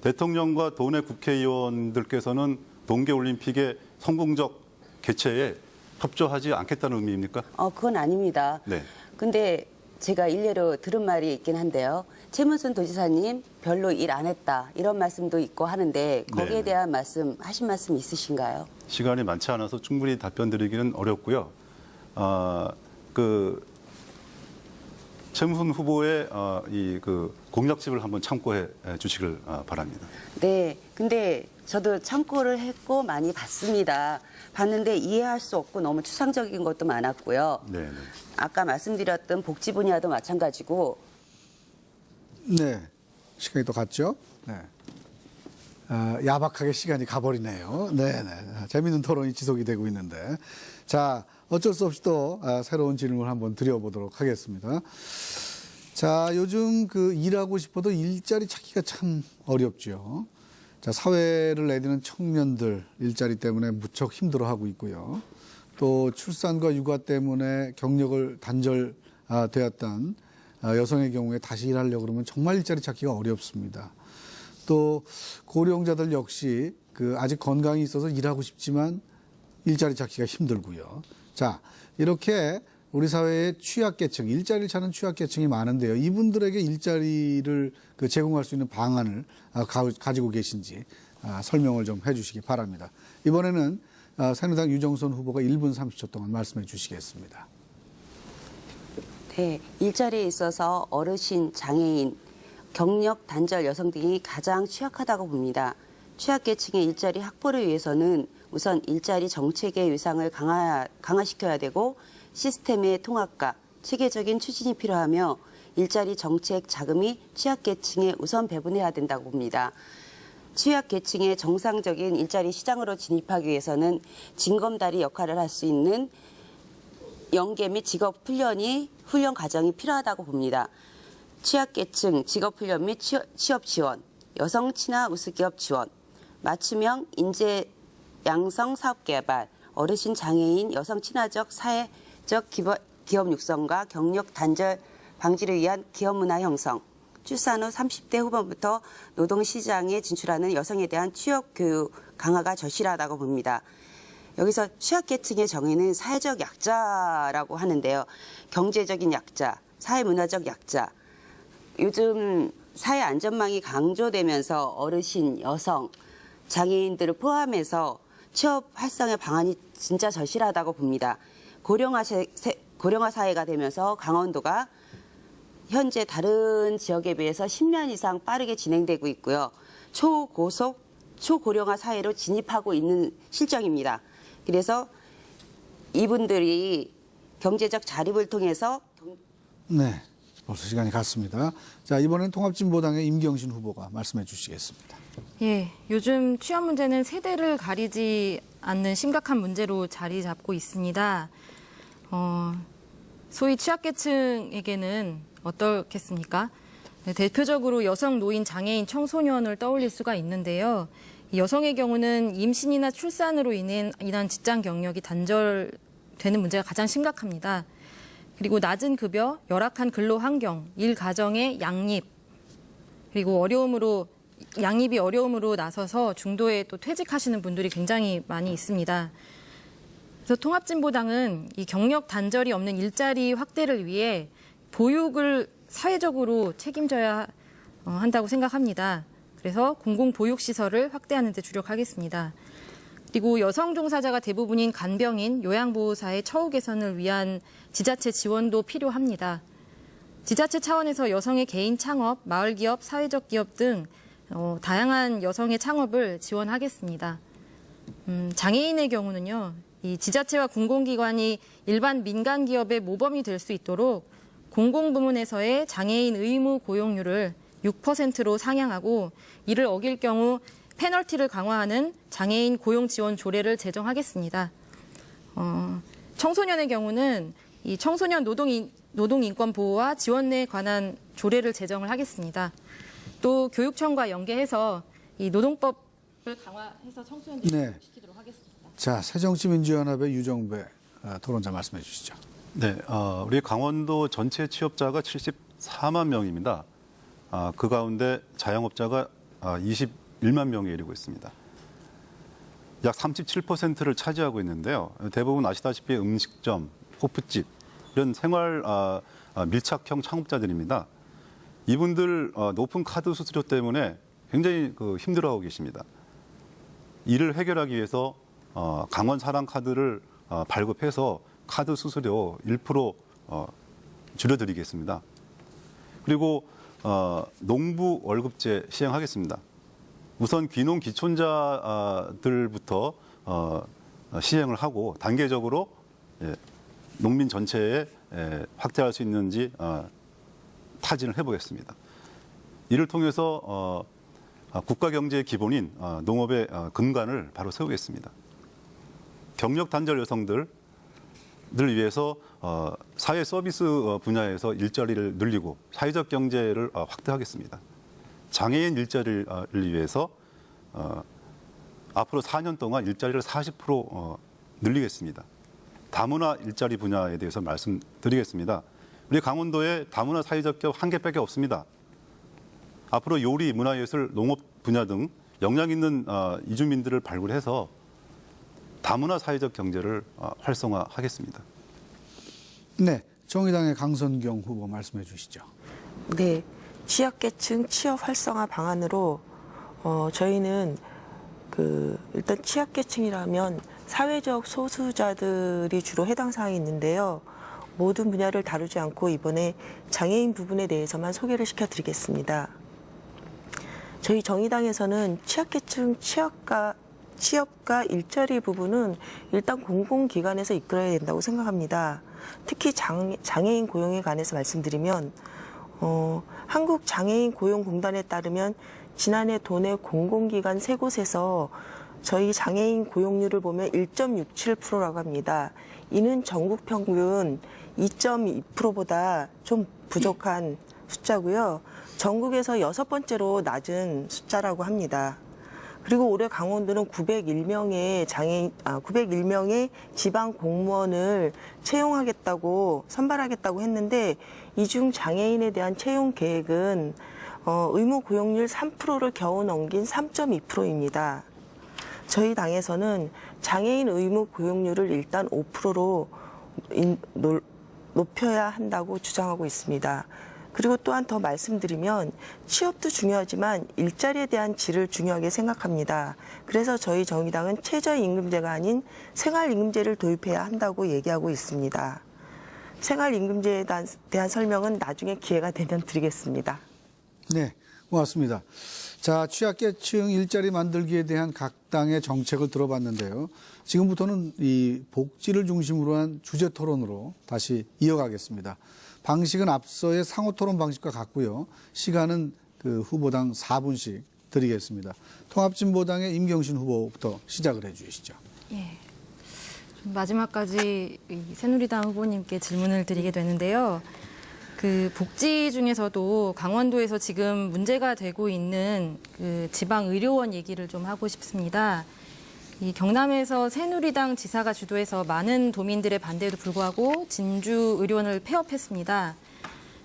대통령과 도내 국회의원들께서는 동계올림픽의 성공적 개최에 협조하지 않겠다는 의미입니까? 그건 아닙니다. 네. 근데 제가 일례로 들은 말이 있긴 한데요. 최문순 도지사님 별로 일 안 했다 이런 말씀도 있고 하는데 거기에 네. 대한 하신 말씀 있으신가요? 시간이 많지 않아서 충분히 답변드리기는 어렵고요. 최무순 후보의 그 공약집을 한번 참고해 주시길 바랍니다. 네. 근데 저도 참고를 했고 많이 봤습니다. 봤는데 이해할 수 없고 너무 추상적인 것도 많았고요. 네, 네. 아까 말씀드렸던 복지 분야도 마찬가지고 네. 시간이 또 갔죠? 네. 야박하게 시간이 가버리네요. 네네. 재밌는 토론이 지속이 되고 있는데. 자, 어쩔 수 없이 또 새로운 질문 한번 드려보도록 하겠습니다. 자, 요즘 일하고 싶어도 일자리 찾기가 참 어렵죠. 자, 사회를 내디는 청년들 일자리 때문에 무척 힘들어하고 있고요. 또 출산과 육아 때문에 경력을 단절되었던 여성의 경우에 다시 일하려고 그러면 정말 일자리 찾기가 어렵습니다. 또 고령자들 역시 아직 건강이 있어서 일하고 싶지만 일자리 찾기가 힘들고요. 자, 이렇게 우리 사회에 취약계층, 일자리를 찾는 취약계층이 많은데요. 이분들에게 일자리를 제공할 수 있는 방안을 가지고 계신지 설명을 좀 해주시기 바랍니다. 이번에는 새누리당 유정선 후보가 1분 30초 동안 말씀해 주시겠습니다. 네, 일자리에 있어서 어르신, 장애인, 경력 단절 여성 등이 가장 취약하다고 봅니다. 취약계층의 일자리 확보를 위해서는 우선 일자리 정책의 위상을 강화시켜야 되고 시스템의 통합과 체계적인 추진이 필요하며 일자리 정책 자금이 취약계층에 우선 배분해야 된다고 봅니다. 취약계층의 정상적인 일자리 시장으로 진입하기 위해서는 징검다리 역할을 할 수 있는 연계 및 훈련 과정이 필요하다고 봅니다. 취약계층 직업훈련 및 취업 지원, 여성 친화 우수기업 지원, 맞춤형 인재 양성 사업 개발, 어르신 장애인 여성 친화적 사회적 기업 육성과 경력 단절 방지를 위한 기업 문화 형성, 출산 후 30대 후반부터 노동시장에 진출하는 여성에 대한 취업 교육 강화가 절실하다고 봅니다. 여기서 취약계층의 정의는 사회적 약자라고 하는데요. 경제적인 약자, 사회문화적 약자. 요즘 사회 안전망이 강조되면서 어르신, 여성, 장애인들을 포함해서 취업 활성화 방안이 진짜 절실하다고 봅니다. 고령화 사회가 되면서 강원도가 현재 다른 지역에 비해서 10년 이상 빠르게 진행되고 있고요. 초고령화 사회로 진입하고 있는 실정입니다. 그래서 이분들이 경제적 자립을 통해서 네, 벌써 시간이 갔습니다. 자, 이번엔 통합진보당의 임경신 후보가 말씀해 주시겠습니다. 예, 요즘 취업 문제는 세대를 가리지 않는 심각한 문제로 자리 잡고 있습니다. 소위 취약계층에게는 어떻겠습니까? 네, 대표적으로 여성, 노인, 장애인, 청소년을 떠올릴 수가 있는데요. 이 여성의 경우는 임신이나 출산으로 인한 직장 경력이 단절되는 문제가 가장 심각합니다. 그리고 낮은 급여, 열악한 근로 환경, 일 가정의 양립, 그리고 양립이 어려움으로 나서서 중도에 또 퇴직하시는 분들이 굉장히 많이 있습니다. 그래서 통합진보당은 이 경력 단절이 없는 일자리 확대를 위해 보육을 사회적으로 책임져야 한다고 생각합니다. 그래서 공공보육시설을 확대하는 데 주력하겠습니다. 그리고 여성 종사자가 대부분인 간병인, 요양보호사의 처우 개선을 위한 지자체 지원도 필요합니다. 지자체 차원에서 여성의 개인 창업, 마을기업, 사회적 기업 등 다양한 여성의 창업을 지원하겠습니다. 장애인의 경우는요, 이 지자체와 공공기관이 일반 민간 기업의 모범이 될 수 있도록 공공부문에서의 장애인 의무 고용률을 6%로 상향하고 이를 어길 경우 페널티를 강화하는 장애인 고용 지원 조례를 제정하겠습니다. 청소년의 경우는 이 청소년 노동인권 보호와 지원에 관한 조례를 제정을 하겠습니다. 또 교육청과 연계해서 이 노동법을 강화해서 청소년들을 시키도록 하겠습니다. 자, 새정치민주연합의 유정배 토론자 말씀해 주시죠. 네, 우리 강원도 전체 취업자가 74만 명입니다. 그 가운데 자영업자가 21만 명에 이르고 있습니다. 약 37%를 차지하고 있는데요. 대부분 아시다시피 음식점, 호프집 이런 생활 밀착형 창업자들입니다. 이분들 높은 카드 수수료 때문에 굉장히 힘들어하고 계십니다. 이를 해결하기 위해서 강원 사랑 카드를 발급해서 카드 수수료 1% 줄여드리겠습니다. 그리고 농부 월급제 시행하겠습니다. 우선 귀농 기촌자들부터 시행을 하고 단계적으로 농민 전체에 확대할 수 있는지 타진을 해보겠습니다. 이를 통해서 국가 경제의 기본인 농업의 근간을 바로 세우겠습니다. 경력 단절 여성들을 위해서 사회 서비스 분야에서 일자리를 늘리고 사회적 경제를 확대하겠습니다. 장애인 일자리를 위해서 앞으로 4년 동안 일자리를 40% 늘리겠습니다. 다문화 일자리 분야에 대해서 말씀드리겠습니다. 우리 강원도에 다문화 사회적 기업 1개밖에 없습니다. 앞으로 요리, 문화예술, 농업 분야 등 역량 있는 이주민들을 발굴해서 다문화 사회적 경제를 활성화하겠습니다. 네, 정의당의 강선경 후보 말씀해 주시죠. 네, 취약계층 취업 활성화 방안으로 저희는 일단 취약계층이라면 사회적 소수자들이 주로 해당 사항이 있는데요. 모든 분야를 다루지 않고 이번에 장애인 부분에 대해서만 소개를 시켜드리겠습니다. 저희 정의당에서는 취약계층 취업과 일자리 부분은 일단 공공기관에서 이끌어야 된다고 생각합니다. 특히 장애인 고용에 관해서 말씀드리면 한국장애인고용공단에 따르면 지난해 도내 공공기관 3곳에서 저희 장애인 고용률을 보면 1.67%라고 합니다. 이는 전국 평균 2.2%보다 좀 부족한 숫자고요. 전국에서 6번째로 낮은 숫자라고 합니다. 그리고 올해 강원도는 901명의 지방 공무원을 채용하겠다고 선발하겠다고 했는데 이 중 장애인에 대한 채용 계획은 의무 고용률 3%를 겨우 넘긴 3.2%입니다. 저희 당에서는 장애인 의무 고용률을 일단 5%로 높여야 한다고 주장하고 있습니다. 그리고 또한 더 말씀드리면 취업도 중요하지만 일자리에 대한 질을 중요하게 생각합니다. 그래서 저희 정의당은 최저임금제가 아닌 생활임금제를 도입해야 한다고 얘기하고 있습니다. 생활임금제에 대한 설명은 나중에 기회가 되면 드리겠습니다. 네, 고맙습니다. 자, 취약계층 일자리 만들기에 대한 각 당의 정책을 들어봤는데요. 지금부터는 이 복지를 중심으로 한 주제 토론으로 다시 이어가겠습니다. 방식은 앞서의 상호 토론 방식과 같고요. 시간은 그 후보당 4분씩 드리겠습니다. 통합진보당의 임경신 후보부터 시작을 해 주시죠. 예. 좀 마지막까지 이 새누리당 후보님께 질문을 드리게 되는데요. 그 복지 중에서도 강원도에서 지금 문제가 되고 있는 그 지방 의료원 얘기를 좀 하고 싶습니다. 이 경남에서 새누리당 지사가 주도해서 많은 도민들의 반대에도 불구하고 진주 의료원을 폐업했습니다.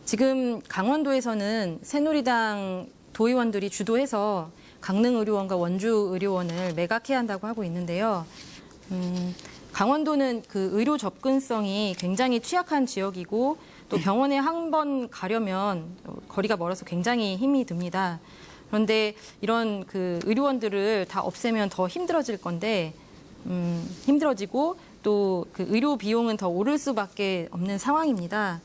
지금 강원도에서는 새누리당 도의원들이 주도해서 강릉 의료원과 원주 의료원을 매각해야 한다고 하고 있는데요. 강원도는 그 의료 접근성이 굉장히 취약한 지역이고 또 병원에 한 번 가려면 거리가 멀어서 굉장히 힘이 듭니다. 그런데 이런 그 의료원들을 다 없애면 더 힘들어질 건데 힘들어지고 또 그 의료 비용은 더 오를 수밖에 없는 상황입니다.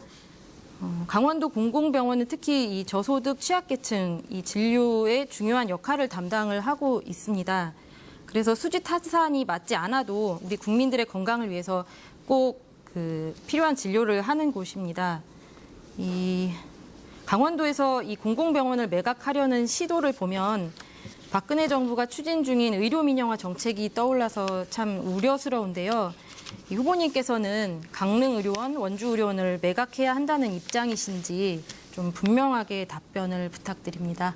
강원도 공공병원은 특히 이 저소득 취약계층 이 진료에 중요한 역할을 담당을 하고 있습니다. 그래서 수지 타산이 맞지 않아도 우리 국민들의 건강을 위해서 꼭 그 필요한 진료를 하는 곳입니다. 이 강원도에서 이 공공병원을 매각하려는 시도를 보면 박근혜 정부가 추진 중인 의료 민영화 정책이 떠올라서 참 우려스러운데요. 이 후보님께서는 강릉 의료원, 원주 의료원을 매각해야 한다는 입장이신지 좀 분명하게 답변을 부탁드립니다.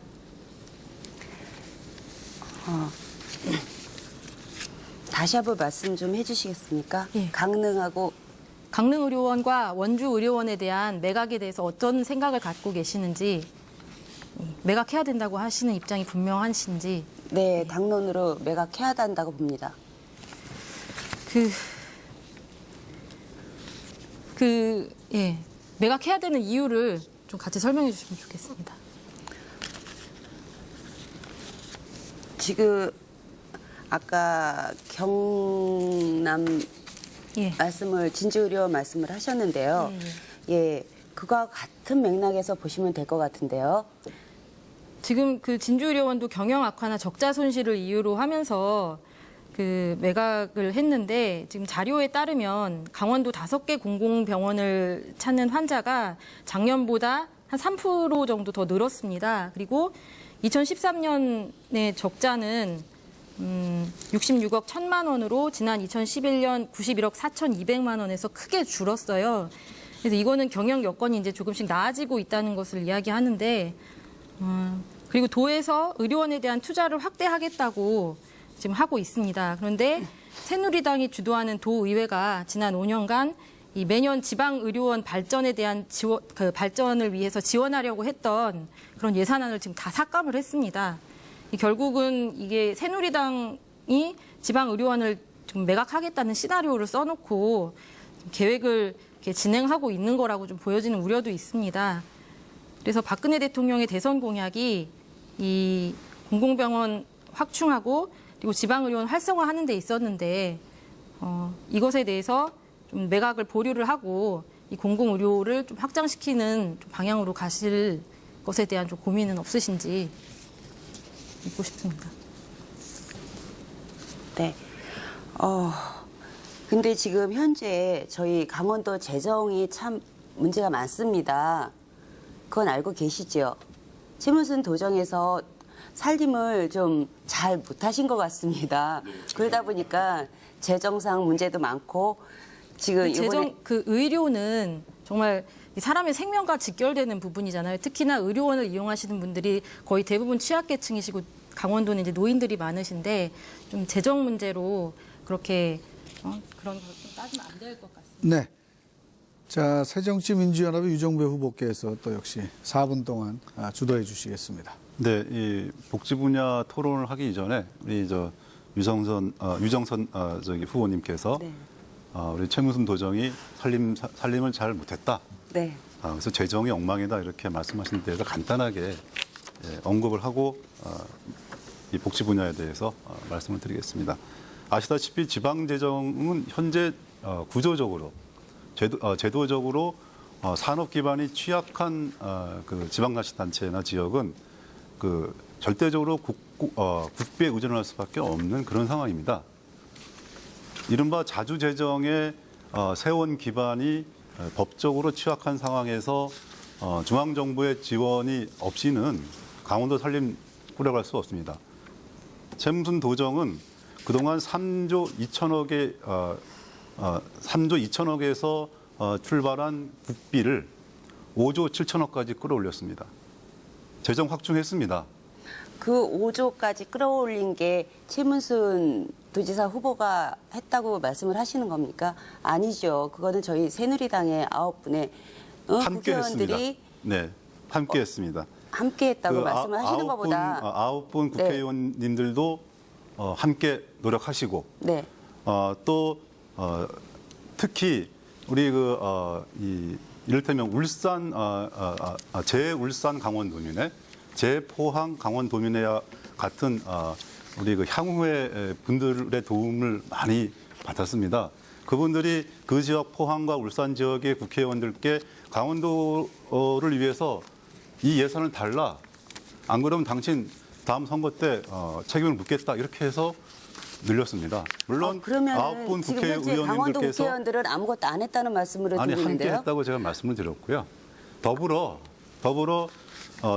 다시 한번 말씀 좀 해주시겠습니까? 예. 강릉 의료원과 원주 의료원에 대한 매각에 대해서 어떤 생각을 갖고 계시는지, 매각해야 된다고 하시는 입장이 분명하신지. 네, 당론으로 매각해야 한다고 봅니다. 예, 매각해야 되는 이유를 좀 같이 설명해 주시면 좋겠습니다. 지금 아까 경남 예. 말씀을 진주의료원 말씀을 하셨는데요. 예, 그와 같은 맥락에서 보시면 될 것 같은데요. 지금 그 진주의료원도 경영 악화나 적자 손실을 이유로 하면서 그 매각을 했는데 지금 자료에 따르면 강원도 5개 공공병원을 찾는 환자가 작년보다 한 3% 정도 더 늘었습니다. 그리고 2013년의 적자는 66억 1천만 원으로 지난 2011년 91억 4,200만 원에서 크게 줄었어요. 그래서 이거는 경영 여건이 이제 조금씩 나아지고 있다는 것을 이야기하는데, 그리고 도에서 의료원에 대한 투자를 확대하겠다고 지금 하고 있습니다. 그런데 새누리당이 주도하는 도의회가 지난 5년간 이 매년 지방 의료원 발전에 대한 발전을 위해서 지원하려고 했던 그런 예산안을 지금 다 삭감을 했습니다. 결국은 이게 새누리당이 지방 의료원을 좀 매각하겠다는 시나리오를 써놓고 계획을 이렇게 진행하고 있는 거라고 좀 보여지는 우려도 있습니다. 그래서 박근혜 대통령의 대선 공약이 이 공공병원 확충하고 그리고 지방 의료원 활성화하는 데 있었는데 이것에 대해서 좀 매각을 보류를 하고 이 공공의료를 좀 확장시키는 좀 방향으로 가실 것에 대한 좀 고민은 없으신지 묻고 싶습니다. 네. 근데 지금 현재 저희 강원도 재정이 참 문제가 많습니다. 그건 알고 계시죠? 최문순 도정에서 살림을 좀 잘 못하신 것 같습니다. 그러다 보니까 재정상 문제도 많고 지금 이번에 그 의료는 정말 사람의 생명과 직결되는 부분이잖아요. 특히나 의료원을 이용하시는 분들이 거의 대부분 취약계층이시고 강원도는 이제 노인들이 많으신데 좀 재정 문제로 그렇게 그런 걸 좀 따지면 안 될 것 같습니다. 네. 자, 새정치민주연합의 유정배 후보께서 또 역시 4분 동안 주도해 주시겠습니다. 네, 이 복지 분야 토론을 하기 이전에 우리 유정선 후보님께서 네. 우리 최문순 도정이 살림을 잘 못했다. 네. 그래서 재정이 엉망이다 이렇게 말씀하신 데에서 간단하게 언급을 하고 이 복지 분야에 대해서 말씀을 드리겠습니다. 아시다시피 지방 재정은 현재 구조적으로 제도적으로 산업 기반이 취약한 그 지방자치단체나 지역은 그 절대적으로 국비에 의존할 수밖에 없는 그런 상황입니다. 이른바 자주 재정의 세원 기반이 법적으로 취약한 상황에서 중앙정부의 지원이 없이는 강원도 살림 꾸려갈 수 없습니다. 최문순 도정은 그동안 3조 2천억에서 출발한 국비를 5조 7천억까지 끌어올렸습니다. 재정 확충했습니다. 그 5조까지 끌어올린 게 최문순 도지사 후보가 했다고 말씀을 하시는 겁니까? 아니죠. 그거는 저희 새누리당의 9분의 함께 했습니다. 국회의원들이 네, 함께 했습니다. 함께 했다고 말씀을 하시는 것보다 9분 국회의원님들도 함께 노력하시고 네. 또 특히 우리 이를테면 울산 제울산 강원도민회, 제포항 강원도민회와 같은 우리 향후회 분들의 도움을 많이 받았습니다. 그분들이 그 지역 포항과 울산 지역의 국회의원들께 강원도를 위해서 이 예산을 달라. 안 그러면 당신 다음 선거 때 책임을 묻겠다. 이렇게 해서 늘렸습니다. 물론 그러면 9분 지금 현재 강원도 국회의원님들께서 국회의원들은 아무것도 안 했다는 말씀으로 아니 듣고 함께 있는데요. 했다고 제가 말씀을 드렸고요. 더불어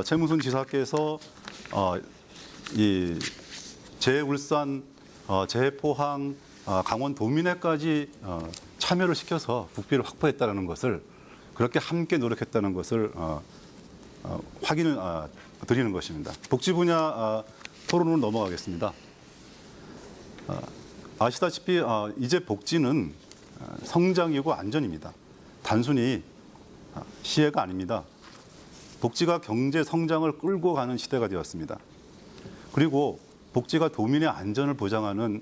최문순 지사께서 이 제울산, 제포항, 강원도민회까지 참여를 시켜서 국비를 확보했다는 것을 그렇게 함께 노력했다는 것을 확인을 드리는 것입니다. 복지 분야 토론으로 넘어가겠습니다. 아시다시피 이제 복지는 성장이고 안전입니다. 단순히 시혜가 아닙니다. 복지가 경제 성장을 끌고 가는 시대가 되었습니다. 그리고 복지가 도민의 안전을 보장하는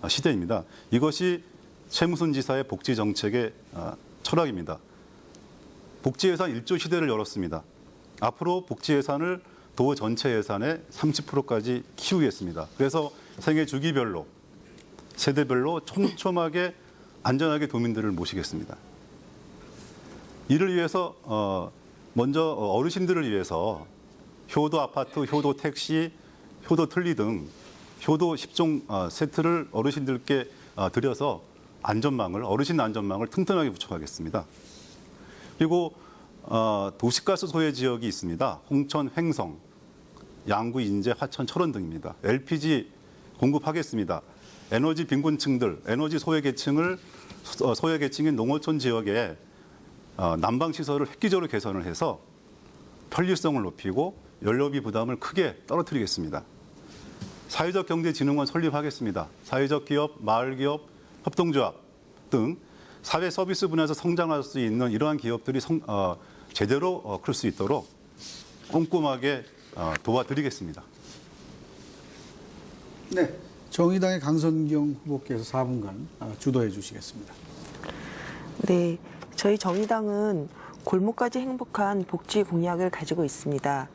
시대입니다. 이것이 최무순 지사의 복지 정책의 철학입니다. 복지 예산 1조 시대를 열었습니다. 앞으로 복지 예산을 도 전체 예산의 30%까지 키우겠습니다. 그래서 생애 주기별로, 세대별로 촘촘하게 안전하게 도민들을 모시겠습니다. 이를 위해서 먼저 어르신들을 위해서 효도 아파트, 효도 택시, 효도 틀니 등 효도 10종 세트를 어르신들께 드려서 어르신 안전망을 튼튼하게 구축하겠습니다. 그리고 도시가스 소외 지역이 있습니다. 홍천, 횡성, 양구, 인제, 화천, 철원 등입니다. LPG 공급하겠습니다. 에너지 빈곤층들, 에너지 소외 계층인 농어촌 지역에 난방 시설을 획기적으로 개선을 해서 편리성을 높이고 연료비 부담을 크게 떨어뜨리겠습니다. 사회적 경제진흥원 설립하겠습니다. 사회적 기업, 마을 기업, 협동조합 등 사회 서비스 분야에서 성장할 수 있는 이러한 기업들이 제대로 클 수 있도록 꼼꼼하게 도와드리겠습니다. 네, 정의당의 강선경 후보께서 4분간 주도해 주시겠습니다. 네, 저희 정의당은 골목까지 행복한 복지 공약을 가지고 있습니다.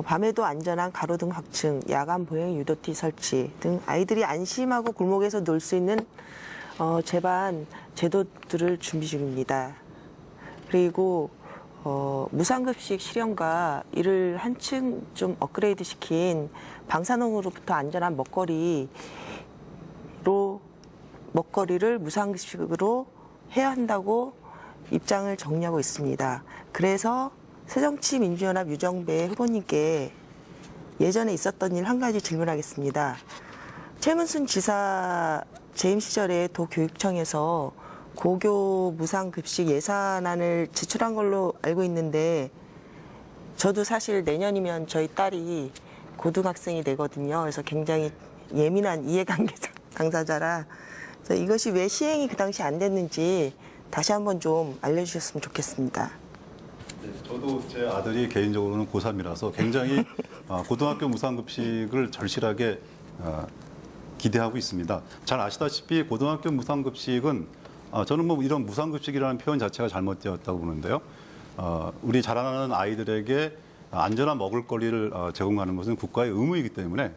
밤에도 안전한 가로등 확충, 야간 보행 유도티 설치 등 아이들이 안심하고 골목에서 놀 수 있는 제반 제도들을 준비 중입니다. 그리고 무상급식 실현과 이를 한층 좀 업그레이드 시킨 방사능으로부터 안전한 먹거리를 무상급식으로 해야 한다고 입장을 정리하고 있습니다. 그래서 새정치민주연합 유정배 후보님께 예전에 있었던 일 한 가지 질문하겠습니다. 최문순 지사 재임 시절에 도교육청에서 고교 무상급식 예산안을 제출한 걸로 알고 있는데 저도 사실 내년이면 저희 딸이 고등학생이 되거든요. 그래서 굉장히 예민한 이해관계 당사자라 이것이 왜 시행이 그 당시 안 됐는지 다시 한번 좀 알려주셨으면 좋겠습니다. 네, 저도 제 아들이 개인적으로는 고3이라서 굉장히 고등학교 무상급식을 절실하게 기대하고 있습니다. 잘 아시다시피 고등학교 무상급식은 저는 뭐 이런 무상급식이라는 표현 자체가 잘못되었다고 보는데요. 우리 자라나는 아이들에게 안전한 먹을거리를 제공하는 것은 국가의 의무이기 때문에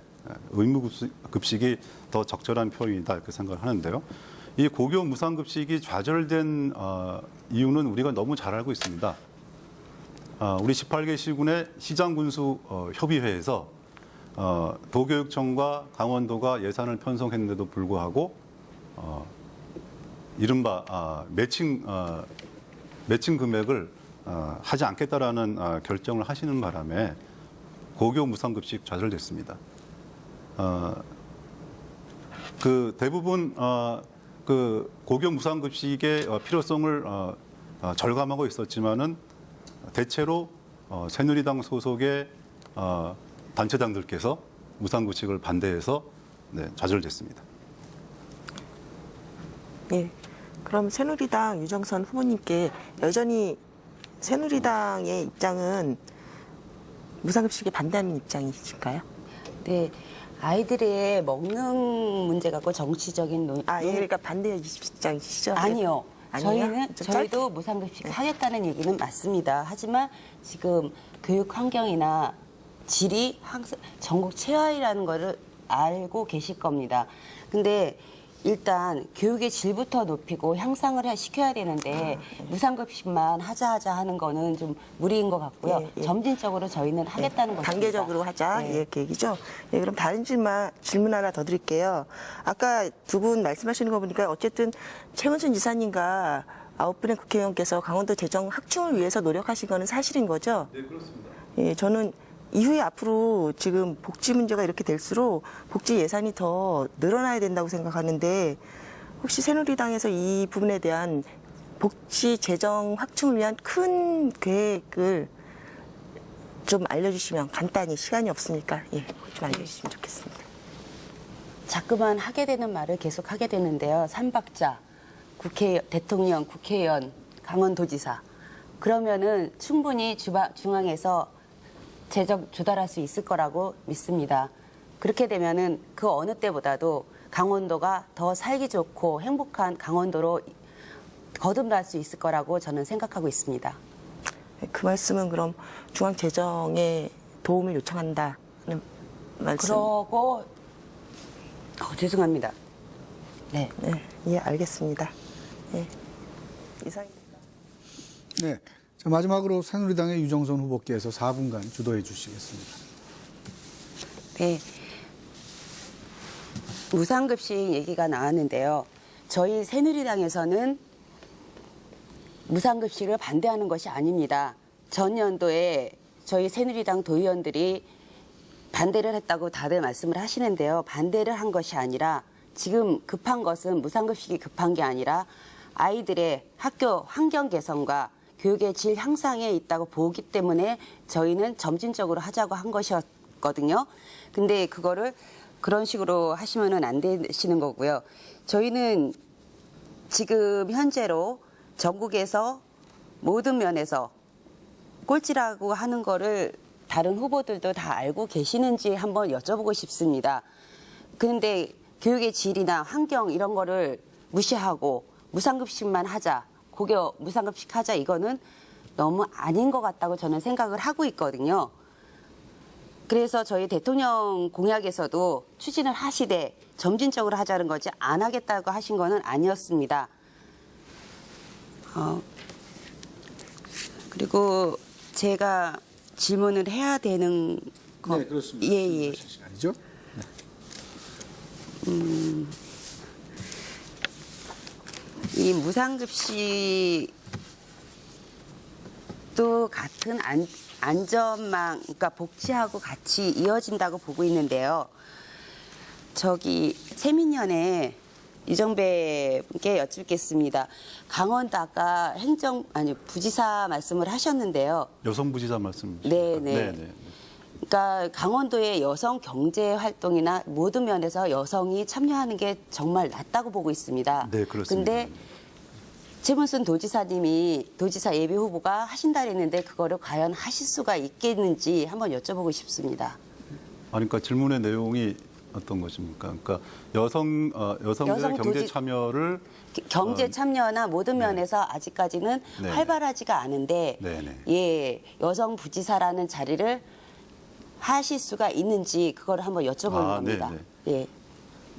의무급식이 더 적절한 표현이다 이렇게 생각을 하는데요. 이 고교 무상급식이 좌절된 이유는 우리가 너무 잘 알고 있습니다. 우리 18개 시군의 시장군수 협의회에서 도교육청과 강원도가 예산을 편성했는데도 불구하고 이른바 매칭 금액을 하지 않겠다라는 결정을 하시는 바람에 고교 무상급식 좌절됐습니다. 그 대부분 그 고교 무상급식의 필요성을 절감하고 있었지만은 대체로 새누리당 소속의 단체장들께서 무상급식을 반대해서 좌절됐습니다. 예. 그럼 새누리당 유정선 후보님께 여전히 새누리당의 입장은 무상급식에 반대하는 입장이실까요? 네, 아이들의 먹는 문제 갖고 정치적인 예, 그러니까 반대 입장이시죠? 아니요. 아니에요? 좀 저희도 무상급식 하겠다는 얘기는 맞습니다. 하지만 지금 교육 환경이나 질이 항상 전국 최하위라는 거를 알고 계실 겁니다. 근데 일단 교육의 질부터 높이고 향상을 시켜야 되는데 무상급식만 하자 하는 거는 좀 무리인 것 같고요. 예. 점진적으로 저희는 하겠다는 것입니다. 단계적으로 하자 네. 이렇게 얘기죠. 예, 그럼 다른 질문 하나 더 드릴게요. 아까 두 분 말씀하시는 거 보니까 어쨌든 최은순 지사님과 9분의 국회의원께서 강원도 재정 확충을 위해서 노력하신 거는 사실인 거죠? 네, 그렇습니다. 예, 저는 이후에 앞으로 지금 복지 문제가 이렇게 될수록 복지 예산이 더 늘어나야 된다고 생각하는데 혹시 새누리당에서 이 부분에 대한 복지 재정 확충을 위한 큰 계획을 좀 알려주시면 간단히 시간이 없으니까 좀 알려주시면 좋겠습니다. 자꾸만 하게 되는 말을 계속 하게 되는데요. 삼박자, 대통령, 국회의원, 강원도지사. 그러면은 충분히 중앙에서 재정 조달할 수 있을 거라고 믿습니다. 그렇게 되면은 그 어느 때보다도 강원도가 더 살기 좋고 행복한 강원도로 거듭날 수 있을 거라고 저는 생각하고 있습니다. 그 말씀은 그럼 중앙 재정에 도움을 요청한다는 말씀? 그러고 죄송합니다. 네. 예, 알겠습니다. 예, 이상입니다. 네. 자, 마지막으로 새누리당의 유정선 후보께서 4분간 주도해 주시겠습니다. 네. 무상급식 얘기가 나왔는데요. 저희 새누리당에서는 무상급식을 반대하는 것이 아닙니다. 전년도에 저희 새누리당 도의원들이 반대를 했다고 다들 말씀을 하시는데요. 반대를 한 것이 아니라 지금 급한 것은 무상급식이 급한 게 아니라 아이들의 학교 환경 개선과 교육의 질 향상에 있다고 보기 때문에 저희는 점진적으로 하자고 한 것이었거든요. 근데 그거를 그런 식으로 하시면은 안 되시는 거고요. 저희는 지금 현재로 전국에서 모든 면에서 꼴찌라고 하는 거를 다른 후보들도 다 알고 계시는지 한번 여쭤보고 싶습니다. 그런데 교육의 질이나 환경 이런 거를 무시하고 무상급식만 하자, 고교 무상급식 하자 이거는 너무 아닌 것 같다고 저는 생각을 하고 있거든요. 그래서 저희 대통령 공약에서도 추진을 하시되 점진적으로 하자는 거지 안 하겠다고 하신 거는 아니었습니다. 그리고 제가 질문을 해야 되는 거. 네, 그렇습니다. 예. 시간이죠. 이 무상급식도 같은 안전망, 그러니까 복지하고 같이 이어진다고 보고 있는데요. 저기 세민연에 이정배 분께 여쭙겠습니다. 강원도 아까 부지사 말씀을 하셨는데요. 여성부지사 말씀이십니까? 네네. 그러니까 강원도의 여성 경제 활동이나 모든 면에서 여성이 참여하는 게 정말 낫다고 보고 있습니다. 네, 그렇습니다. 근데 최문순 도지사님이 도지사 예비 후보가 하신다 그랬는데 그거를 과연 하실 수가 있겠는지 한번 여쭤보고 싶습니다. 그러니까 질문의 내용이 어떤 것입니까? 그러니까 여성들의 경제 참여를 경제 참여나 모든 면에서 아직까지는 네. 활발하지가 않은데 네네. 예, 여성 부지사라는 자리를 하실 수가 있는지 그걸 한번 여쭤보는 겁니다. 예.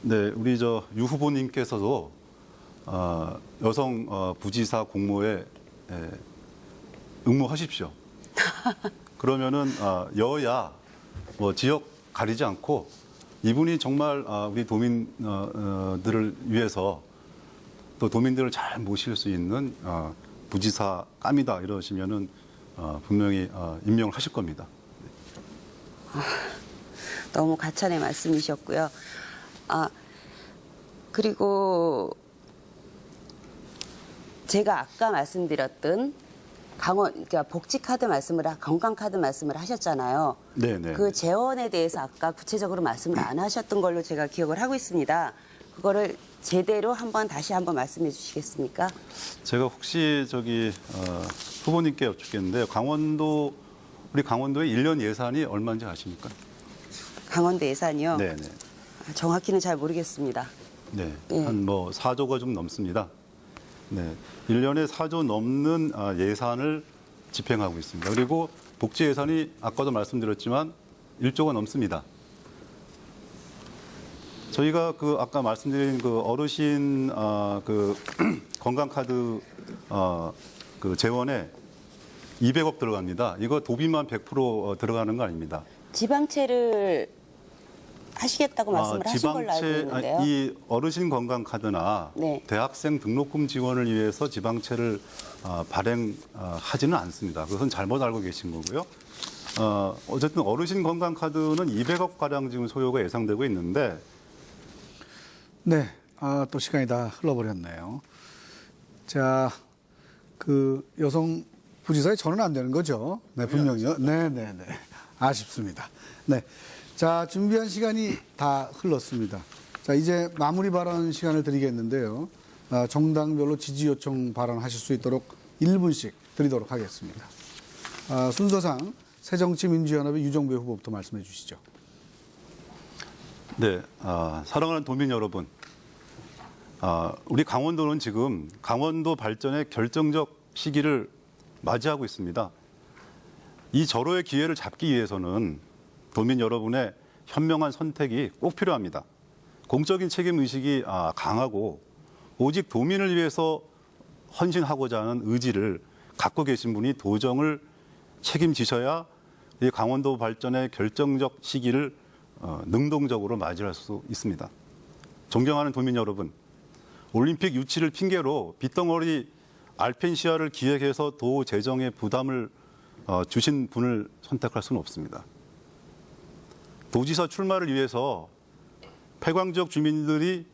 네, 우리 유 후보님께서도 여성 부지사 공모에 응모하십시오. 그러면은 여야 지역 가리지 않고 이분이 정말 우리 도민들을 위해서 또 도민들을 잘 모실 수 있는 부지사감이다 이러시면은 분명히 임명을 하실 겁니다. 너무 가찬의 말씀이셨고요. 그리고 제가 아까 말씀드렸던 그러니까 복지카드 건강카드 말씀을 하셨잖아요. 네네. 그 재원에 대해서 아까 구체적으로 말씀을 안 하셨던 걸로 제가 기억을 하고 있습니다. 그거를 제대로 다시 한번 말씀해 주시겠습니까? 제가 혹시 후보님께 여쭙겠는데 우리 강원도의 1년 예산이 얼마인지 아십니까? 강원도 예산이요? 네네. 정확히는 잘 모르겠습니다. 네. 예. 한 4조가 좀 넘습니다. 네. 1년에 4조 넘는 예산을 집행하고 있습니다. 그리고 복지 예산이 아까도 말씀드렸지만 1조가 넘습니다. 저희가 아까 말씀드린 어르신 건강카드 재원에 200억 들어갑니다. 이거 도비만 100% 들어가는 거 아닙니다. 지방채를 하시겠다고 말씀을 하신 걸로 알고 있는데요. 이 어르신 건강카드나 네. 대학생 등록금 지원을 위해서 지방채를 발행하지는 않습니다. 그것은 잘못 알고 계신 거고요. 어쨌든 어르신 건강카드는 200억 가량 지금 소요가 예상되고 있는데. 네, 또 시간이 다 흘러버렸네요. 자, 여성 부지사에 저는 안 되는 거죠? 네, 분명히요. 네. 아쉽습니다. 네. 자, 준비한 시간이 다 흘렀습니다. 자, 이제 마무리 발언 시간을 드리겠는데요. 정당별로 지지 요청 발언하실 수 있도록 1분씩 드리도록 하겠습니다. 순서상 새정치민주연합의 유정배 후보부터 말씀해 주시죠. 네, 사랑하는 도민 여러분, 우리 강원도는 지금 강원도 발전의 결정적 시기를 맞이하고 있습니다. 이 절호의 기회를 잡기 위해서는 도민 여러분의 현명한 선택이 꼭 필요합니다. 공적인 책임 의식이 강하고 오직 도민을 위해서 헌신하고자 하는 의지를 갖고 계신 분이 도정을 책임지셔야 이 강원도 발전의 결정적 시기를 능동적으로 맞이할 수 있습니다. 존경하는 도민 여러분, 올림픽 유치를 핑계로 빗덩어리 알펜시아를 기획해서 도 재정에 부담을 주신 분을 선택할 수는 없습니다. 도지사 출마를 위해서 폐광 지역 주민들이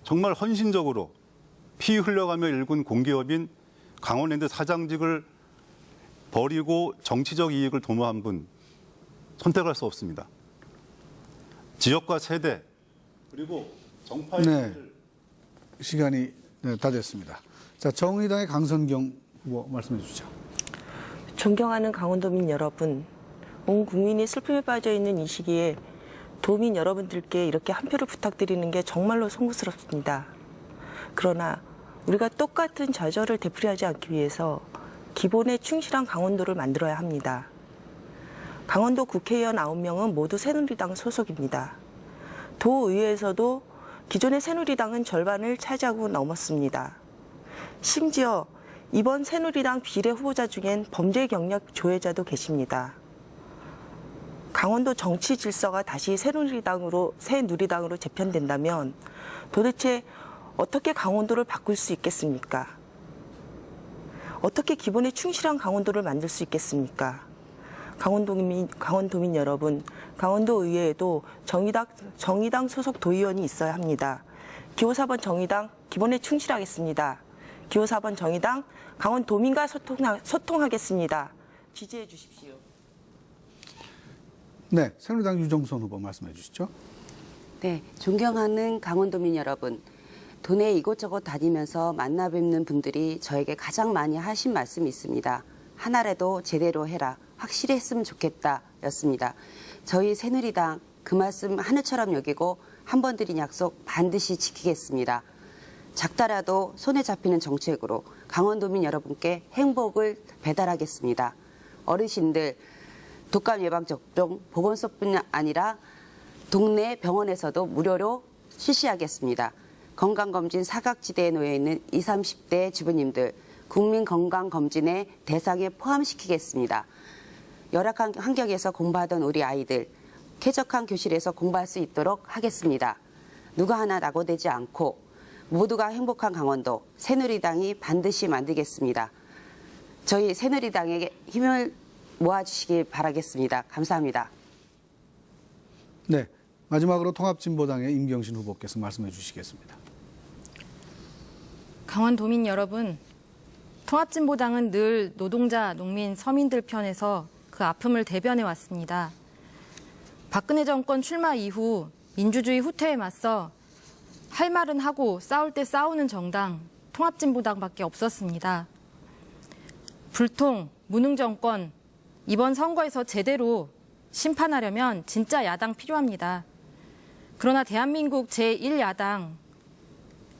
정말 헌신적으로 피 흘려가며 일군 공기업인 강원랜드 사장직을 버리고 정치적 이익을 도모한 분 선택할 수 없습니다. 지역과 세대 그리고 정파의 네. 시간이 다 됐습니다. 자, 정의당의 강선경 후보 말씀해 주시죠. 존경하는 강원도민 여러분, 온 국민이 슬픔에 빠져 있는 이 시기에 도민 여러분들께 이렇게 한 표를 부탁드리는 게 정말로 송구스럽습니다. 그러나 우리가 똑같은 좌절을 되풀이하지 않기 위해서 기본에 충실한 강원도를 만들어야 합니다. 강원도 국회의원 9명은 모두 새누리당 소속입니다. 도의회에서도 기존의 새누리당은 절반을 차지하고 넘었습니다. 심지어 이번 새누리당 비례 후보자 중엔 범죄 경력 조회자도 계십니다. 강원도 정치 질서가 다시 새누리당으로 재편된다면 도대체 어떻게 강원도를 바꿀 수 있겠습니까? 어떻게 기본에 충실한 강원도를 만들 수 있겠습니까? 강원도민 여러분, 강원도의회에도 정의당 소속 도의원이 있어야 합니다. 기호 4번 정의당 기본에 충실하겠습니다. 기호 4번 정의당 강원도민과 소통하겠습니다. 지지해 주십시오. 네, 새누리당 유정선 후보 말씀해 주시죠. 네, 존경하는 강원도민 여러분. 도내 이곳저곳 다니면서 만나 뵙는 분들이 저에게 가장 많이 하신 말씀이 있습니다. 하나라도 제대로 해라. 확실히 했으면 좋겠다. 였습니다. 저희 새누리당 그 말씀 하늘처럼 여기고 한 번 드린 약속 반드시 지키겠습니다. 작다라도 손에 잡히는 정책으로 강원도민 여러분께 행복을 배달하겠습니다. 어르신들 독감 예방접종 보건소뿐 아니라 동네 병원에서도 무료로 실시하겠습니다. 건강검진 사각지대에 놓여있는 20, 30대 주부님들 국민건강검진의 대상에 포함시키겠습니다. 열악한 환경에서 공부하던 우리 아이들 쾌적한 교실에서 공부할 수 있도록 하겠습니다. 누구 하나 낙오되지 않고 모두가 행복한 강원도 새누리당이 반드시 만들겠습니다. 저희 새누리당에게 힘을 모아주시길 바라겠습니다. 감사합니다. 네, 마지막으로 통합진보당의 임경신 후보께서 말씀해 주시겠습니다. 강원도민 여러분, 통합진보당은 늘 노동자, 농민, 서민들 편에서 그 아픔을 대변해 왔습니다. 박근혜 정권 출마 이후 민주주의 후퇴에 맞서 할 말은 하고 싸울 때 싸우는 정당 통합진보당밖에 없었습니다. 불통, 무능 정권, 이번 선거에서 제대로 심판하려면 진짜 야당 필요합니다. 그러나 대한민국 제1야당,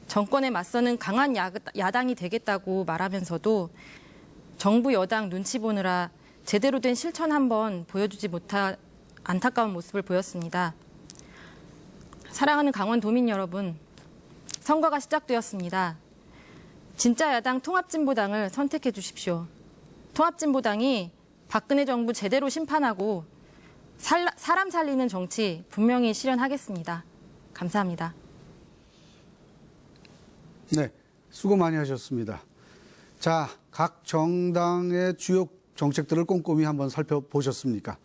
정권에 맞서는 강한 야당이 되겠다고 말하면서도 정부 여당 눈치 보느라 제대로 된 실천 한번 보여주지 못한 안타까운 모습을 보였습니다. 사랑하는 강원도민 여러분, 선거가 시작되었습니다. 진짜 야당 통합진보당을 선택해 주십시오. 통합진보당이 박근혜 정부 제대로 심판하고 사람 살리는 정치 분명히 실현하겠습니다. 감사합니다. 네, 수고 많이 하셨습니다. 자, 각 정당의 주요 정책들을 꼼꼼히 한번 살펴보셨습니까?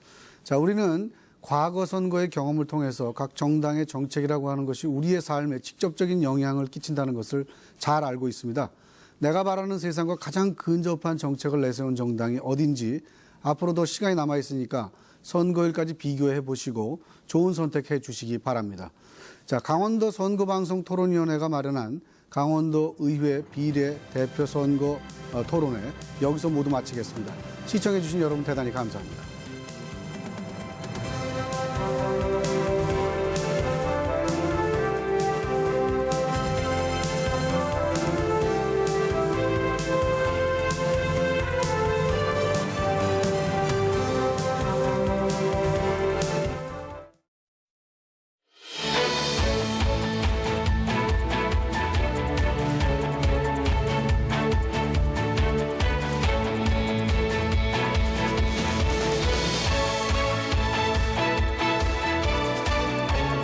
자, 우리는 과거 선거의 경험을 통해서 각 정당의 정책이라고 하는 것이 우리의 삶에 직접적인 영향을 끼친다는 것을 잘 알고 있습니다. 내가 바라는 세상과 가장 근접한 정책을 내세운 정당이 어딘지 앞으로도 시간이 남아 있으니까 선거일까지 비교해 보시고 좋은 선택해 주시기 바랍니다. 자, 강원도 선거방송 토론위원회가 마련한 강원도 의회 비례 대표 선거 토론회 여기서 모두 마치겠습니다. 시청해 주신 여러분 대단히 감사합니다.